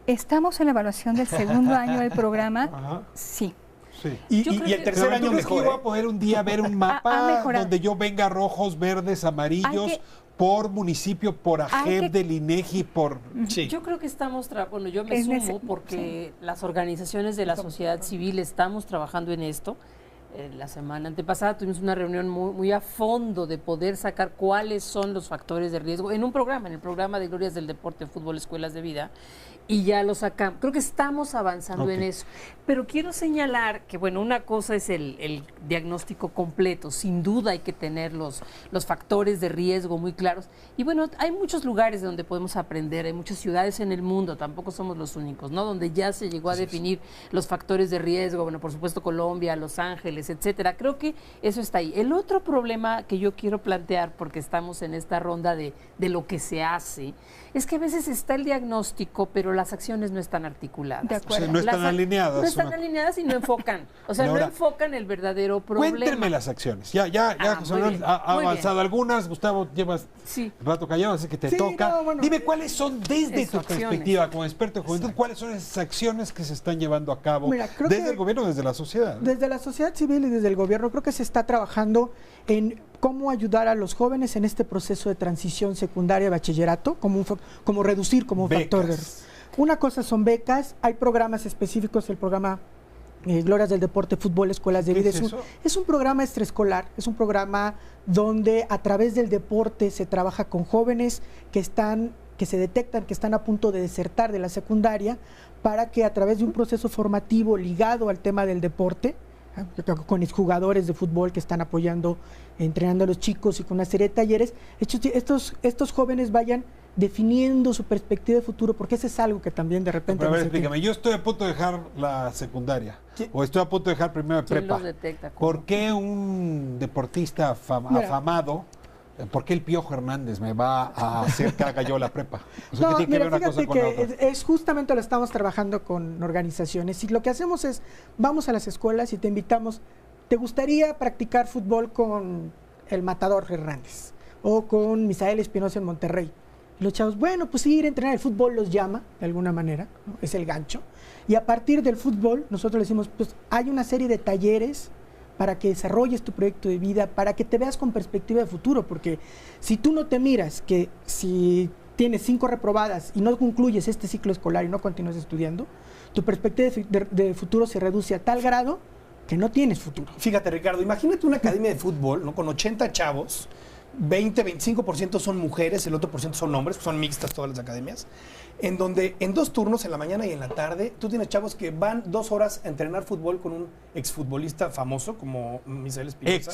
Speaker 2: Estamos en la evaluación del segundo año del programa,
Speaker 1: Ajá.
Speaker 2: sí.
Speaker 1: Sí.
Speaker 5: Y el tercer año mejor.
Speaker 1: Yo voy a poder un día ver un mapa donde yo venga rojos, verdes, amarillos, por municipio, por AGEP del INEGI, por...
Speaker 3: Sí. Yo creo que estamos, bueno, yo me sumo porque las organizaciones de la sociedad civil estamos trabajando en esto. La semana antepasada tuvimos una reunión muy a fondo de poder sacar cuáles son los factores de riesgo en un programa, en el programa de Glorias del Deporte, Fútbol, Escuelas de Vida, y ya lo sacamos. Creo que estamos avanzando en eso. Pero quiero señalar que, bueno, una cosa es el diagnóstico completo. Sin duda hay que tener los factores de riesgo muy claros. Y bueno, hay muchos lugares donde podemos aprender, hay muchas ciudades en el mundo, tampoco somos los únicos, ¿no? Donde ya se llegó a definir los factores de riesgo, bueno, por supuesto Colombia, Los Ángeles, etcétera. Creo que eso está ahí. El otro problema que yo quiero plantear, porque estamos en esta ronda de lo que se hace, es que a veces está el diagnóstico, pero las acciones no están articuladas.
Speaker 2: De acuerdo.
Speaker 1: O sea, no están alineadas.
Speaker 3: No están alineadas y no enfocan. O sea, no enfocan el verdadero problema.
Speaker 1: Cuéntenme las acciones. Ya José Manuel ha avanzado algunas. Gustavo, llevas rato callado, así que te toca. Dime cuáles son, desde tu perspectiva como experto de juventud, cuáles son esas acciones que se están llevando a cabo desde el gobierno, desde la sociedad.
Speaker 4: Desde la sociedad civil y desde el gobierno creo que se está trabajando en cómo ayudar a los jóvenes en este proceso de transición secundaria, bachillerato, como reducir como un factor de riesgo. Una cosa son becas, hay programas específicos, el programa Glorias del Deporte, Fútbol, Escuelas de Vida. Es un programa extraescolar, es un programa donde a través del deporte se trabaja con jóvenes que se detectan que están a punto de desertar de la secundaria, para que a través de un proceso formativo ligado al tema del deporte, con exjugadores de fútbol que están apoyando, entrenando a los chicos y con una serie de talleres, estos jóvenes vayan definiendo su perspectiva de futuro, porque ese es algo que también de repente...
Speaker 1: Pero a ver, explícame, yo estoy a punto de dejar la secundaria, o estoy a punto de dejar primero de prepa. ¿Por qué un deportista afamado, por qué el Piojo Hernández me va a hacer que haga yo la prepa? O sea, ¿qué tiene que ver una cosa con la otra?
Speaker 4: Es justamente lo estamos trabajando con organizaciones, y lo que hacemos es, vamos a las escuelas y te invitamos, ¿te gustaría practicar fútbol con el Matador Hernández o con Misael Espinosa en Monterrey? Y los chavos, bueno, pues ir a entrenar, el fútbol los llama de alguna manera, ¿no? Es el gancho, y a partir del fútbol nosotros le decimos, pues hay una serie de talleres para que desarrolles tu proyecto de vida, para que te veas con perspectiva de futuro, porque si tú no te miras que si tienes 5 reprobadas y no concluyes este ciclo escolar y no continúas estudiando, tu perspectiva de futuro se reduce a tal grado que no tienes futuro.
Speaker 5: Fíjate, Ricardo, imagínate una academia de fútbol, ¿no? Con 80 chavos, 25% son mujeres, el otro por ciento son hombres, son mixtas todas las academias, en donde en 2 turnos, en la mañana y en la tarde, tú tienes chavos que van 2 horas a entrenar fútbol con un exfutbolista famoso como Misael Espinosa.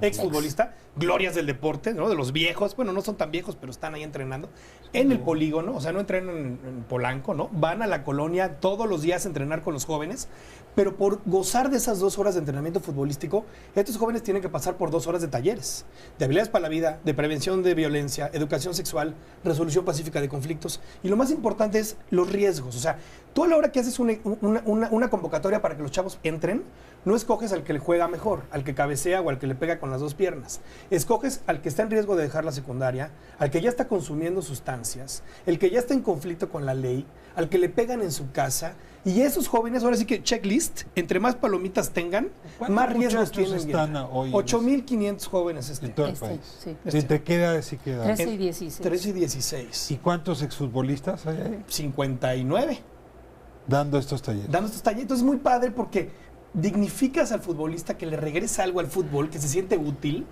Speaker 5: Exfutbolista, glorias del deporte, ¿no? De los viejos, bueno, no son tan viejos, pero están ahí entrenando en el polígono, o sea, no entrenan en Polanco, ¿no? Van a la colonia todos los días a entrenar con los jóvenes, pero por gozar de esas 2 horas de entrenamiento futbolístico, estos jóvenes tienen que pasar por 2 horas de talleres, de habilidades para la vida, de prevención de violencia, educación sexual, resolución pacífica de conflictos, y lo más importante es los riesgos. O sea, tú a la hora que haces una convocatoria para que los chavos entren, no escoges al que le juega mejor, al que cabecea o al que le pega con las 2 piernas. Escoges al que está en riesgo de dejar la secundaria, al que ya está consumiendo sustancias, el que ya está en conflicto con la ley, al que le pegan en su casa. Y esos jóvenes, ahora sí que checklist, entre más palomitas tengan, más riesgos tienen.
Speaker 1: Están hoy
Speaker 5: 8,500 jóvenes
Speaker 1: en todo el país. Si te queda, sí queda.
Speaker 3: 13 y 16.
Speaker 5: 13 y 16.
Speaker 1: ¿Y cuántos exfutbolistas hay ahí?
Speaker 5: 59.
Speaker 1: Dando estos talleres.
Speaker 5: Entonces es muy padre porque dignificas al futbolista, que le regresa algo al fútbol, que se siente útil,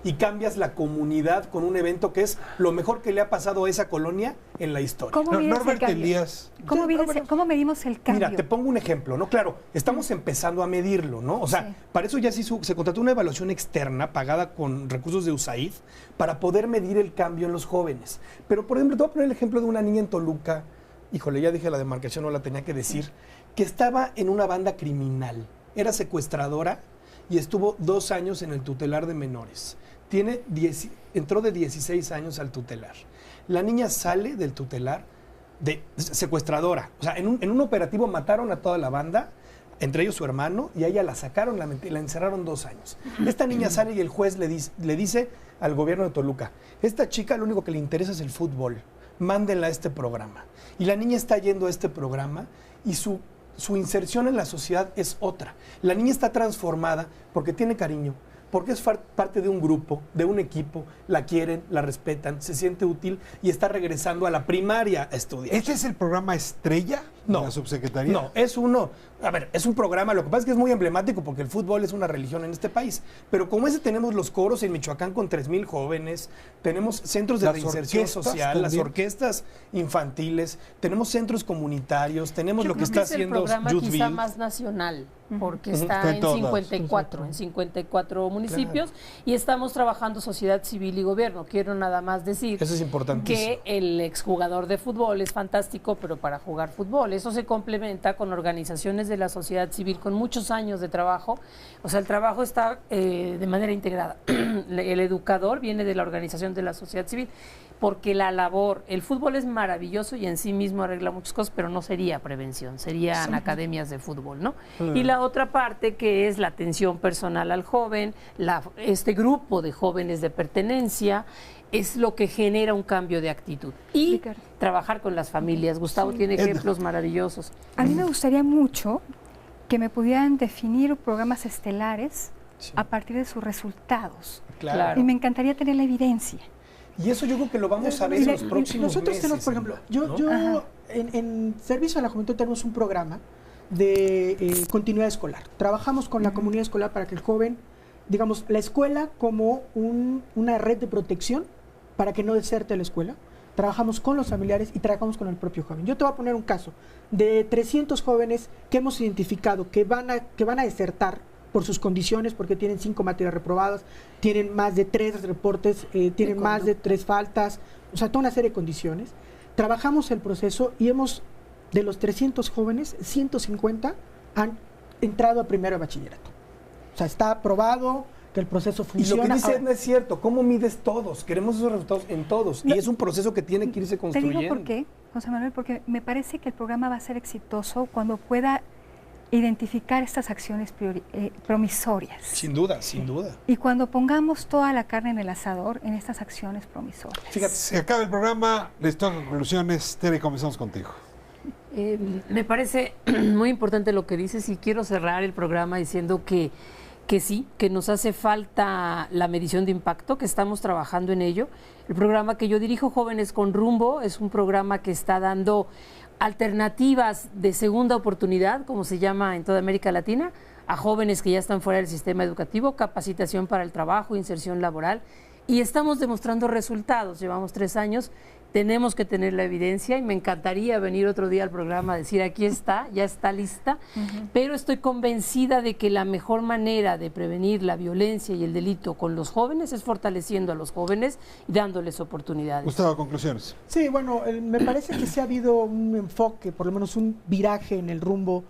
Speaker 5: y cambias la comunidad con un evento que es lo mejor que le ha pasado a esa colonia en la historia.
Speaker 1: Norbert Elías.
Speaker 2: ¿Cómo medimos el cambio?
Speaker 5: Mira, te pongo un ejemplo, ¿no? Claro, estamos empezando a medirlo, ¿no? O sea, para eso ya se contrató una evaluación externa pagada con recursos de USAID para poder medir el cambio en los jóvenes. Pero, por ejemplo, te voy a poner el ejemplo de una niña en Toluca, híjole, ya dije la demarcación, no la tenía que decir, que estaba en una banda criminal, era secuestradora y estuvo 2 años en el tutelar de menores. Entró de 16 años al tutelar. La niña sale del tutelar de secuestradora. O sea, en un operativo mataron a toda la banda, entre ellos su hermano, y a ella la sacaron, la encerraron 2 años. Esta niña sale y el juez le dice al gobierno de Toluca, esta chica lo único que le interesa es el fútbol, mándenla a este programa. Y la niña está yendo a este programa y su inserción en la sociedad es otra. La niña está transformada porque tiene cariño, porque es parte de un grupo, de un equipo, la quieren, la respetan, se siente útil y está regresando a la primaria a estudiar.
Speaker 1: ¿Este es el programa estrella de la subsecretaría?
Speaker 5: No, es un programa, lo que pasa es que es muy emblemático porque el fútbol es una religión en este país, pero como ese tenemos los coros en Michoacán con 3,000 jóvenes, tenemos centros de reinserción social, las orquestas infantiles, tenemos centros comunitarios, tenemos lo que está haciendo
Speaker 3: Youth Bill. Es el programa quizá más nacional, porque está en 54 municipios, y estamos trabajando sociedad civil y gobierno. Quiero nada más decir
Speaker 5: eso es
Speaker 3: que el exjugador de fútbol es fantástico, pero para jugar fútbol. Eso se complementa con organizaciones de la sociedad civil con muchos años de trabajo. O sea, el trabajo está de manera integrada. El educador viene de la organización de la sociedad civil, porque la labor, el fútbol es maravilloso y en sí mismo arregla muchas cosas, pero no sería prevención, serían academias de fútbol, ¿no? Y la otra parte, que es la atención personal al joven, este grupo de jóvenes de pertenencia, es lo que genera un cambio de actitud. Y trabajar con las familias. Gustavo tiene ejemplos maravillosos.
Speaker 2: A mí me gustaría mucho que me pudieran definir programas estelares a partir de sus resultados.
Speaker 5: Claro.
Speaker 2: Y me encantaría tener la evidencia.
Speaker 5: Y eso yo creo que lo vamos a ver en los próximos
Speaker 4: nosotros
Speaker 5: meses.
Speaker 4: Tenemos, por ejemplo, yo en Servicio a la Juventud tenemos un programa de continuidad escolar. Trabajamos con la comunidad escolar para que el joven, digamos, la escuela como una red de protección para que no deserte la escuela. Trabajamos con los familiares y trabajamos con el propio joven. Yo te voy a poner un caso de 300 jóvenes que hemos identificado que van a desertar por sus condiciones, porque tienen 5 materias reprobadas, tienen más de 3 reportes, tienen más de 3 faltas, o sea, toda una serie de condiciones. Trabajamos el proceso y de los 300 jóvenes, 150 han entrado a primero de bachillerato. O sea, está aprobado que el proceso funciona.
Speaker 5: Y lo que dice no es cierto. ¿Cómo mides todos? Queremos esos resultados en todos. Y es un proceso que tiene que irse construyendo.
Speaker 2: Te digo por qué, José Manuel, porque me parece que el programa va a ser exitoso cuando pueda identificar estas acciones promisorias.
Speaker 5: Sin duda, sin duda.
Speaker 2: Y cuando pongamos toda la carne en el asador en estas acciones promisorias.
Speaker 1: Fíjate, se acaba el programa, les toca conclusiones. Tere, comenzamos contigo.
Speaker 3: Me parece muy importante lo que dices y quiero cerrar el programa diciendo que sí, que nos hace falta la medición de impacto, que estamos trabajando en ello. El programa que yo dirijo, Jóvenes con Rumbo, es un programa que está dando alternativas de segunda oportunidad, como se llama en toda América Latina, a jóvenes que ya están fuera del sistema educativo, capacitación para el trabajo, inserción laboral, y estamos demostrando resultados. Llevamos 3 años, tenemos que tener la evidencia y me encantaría venir otro día al programa a decir aquí está, ya está lista, pero estoy convencida de que la mejor manera de prevenir la violencia y el delito con los jóvenes es fortaleciendo a los jóvenes y dándoles oportunidades.
Speaker 1: Gustavo, conclusiones.
Speaker 4: Sí, bueno, me parece que sí ha habido un enfoque, por lo menos un viraje en el rumbo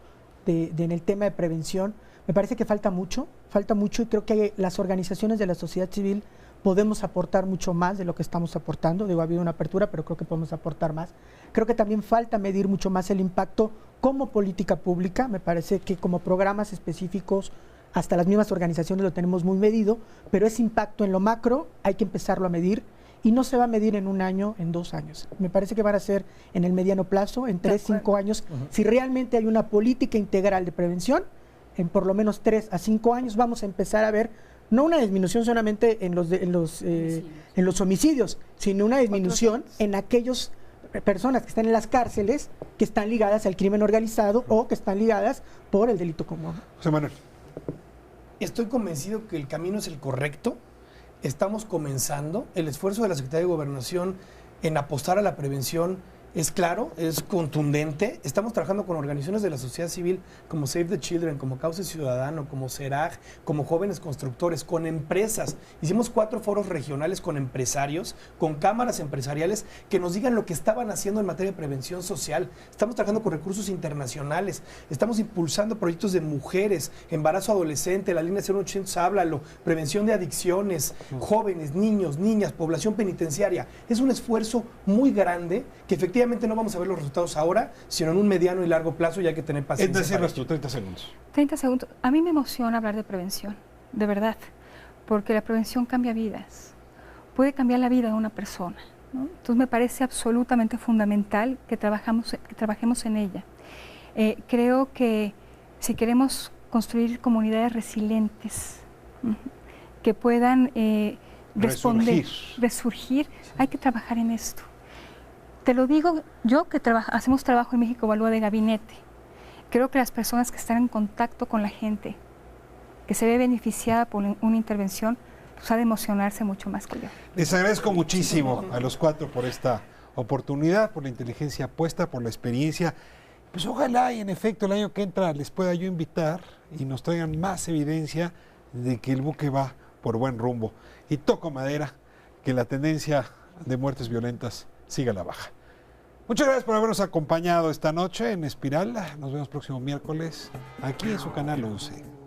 Speaker 4: en el tema de prevención. Me parece que falta mucho y creo que las organizaciones de la sociedad civil podemos aportar mucho más de lo que estamos aportando. Digo, ha habido una apertura, pero creo que podemos aportar más. Creo que también falta medir mucho más el impacto como política pública. Me parece que como programas específicos, hasta las mismas organizaciones lo tenemos muy medido, pero ese impacto en lo macro hay que empezarlo a medir y no se va a medir en 1 año, en 2 años. Me parece que van a ser en el mediano plazo, en 3, 5 años. Si realmente hay una política integral de prevención, en por lo menos 3 a 5 años vamos a empezar a ver no una disminución solamente en los homicidios, sino una disminución en aquellas personas que están en las cárceles, que están ligadas al crimen organizado o que están ligadas por el delito común.
Speaker 1: José Manuel.
Speaker 5: Estoy convencido que el camino es el correcto. Estamos comenzando. El esfuerzo de la Secretaría de Gobernación en apostar a la prevención es claro, es contundente. Estamos trabajando con organizaciones de la sociedad civil como Save the Children, como Cauce Ciudadano, como CERAG, como Jóvenes Constructores, con empresas. Hicimos 4 foros regionales con empresarios, con cámaras empresariales que nos digan lo que estaban haciendo en materia de prevención social. Estamos trabajando con recursos internacionales, estamos impulsando proyectos de mujeres, embarazo adolescente, la línea 0800 Háblalo, prevención de adicciones, jóvenes, niños, niñas, población penitenciaria. Es un esfuerzo muy grande que efectivamente definitivamente no vamos a ver los resultados ahora, sino en un mediano y largo plazo, y hay que tener paciencia.
Speaker 1: Es decir, 30 segundos.
Speaker 2: 30 segundos. A mí me emociona hablar de prevención, de verdad, porque la prevención cambia vidas. Puede cambiar la vida de una persona, ¿no? Entonces me parece absolutamente fundamental que trabajemos en ella. Creo que si queremos construir comunidades resilientes, que puedan responder, resurgir, hay que trabajar en esto. Te lo digo yo, que hacemos trabajo en México Evalúa de gabinete. Creo que las personas que están en contacto con la gente, que se ve beneficiada por una intervención, pues ha de emocionarse mucho más que yo.
Speaker 1: Les agradezco muchísimo a los 4 por esta oportunidad, por la inteligencia puesta, por la experiencia. Pues ojalá y en efecto el año que entra les pueda yo invitar y nos traigan más evidencia de que el buque va por buen rumbo. Y toco madera, que la tendencia de muertes violentas siga a la baja. Muchas gracias por habernos acompañado esta noche en Espiral. Nos vemos próximo miércoles aquí en su canal 11.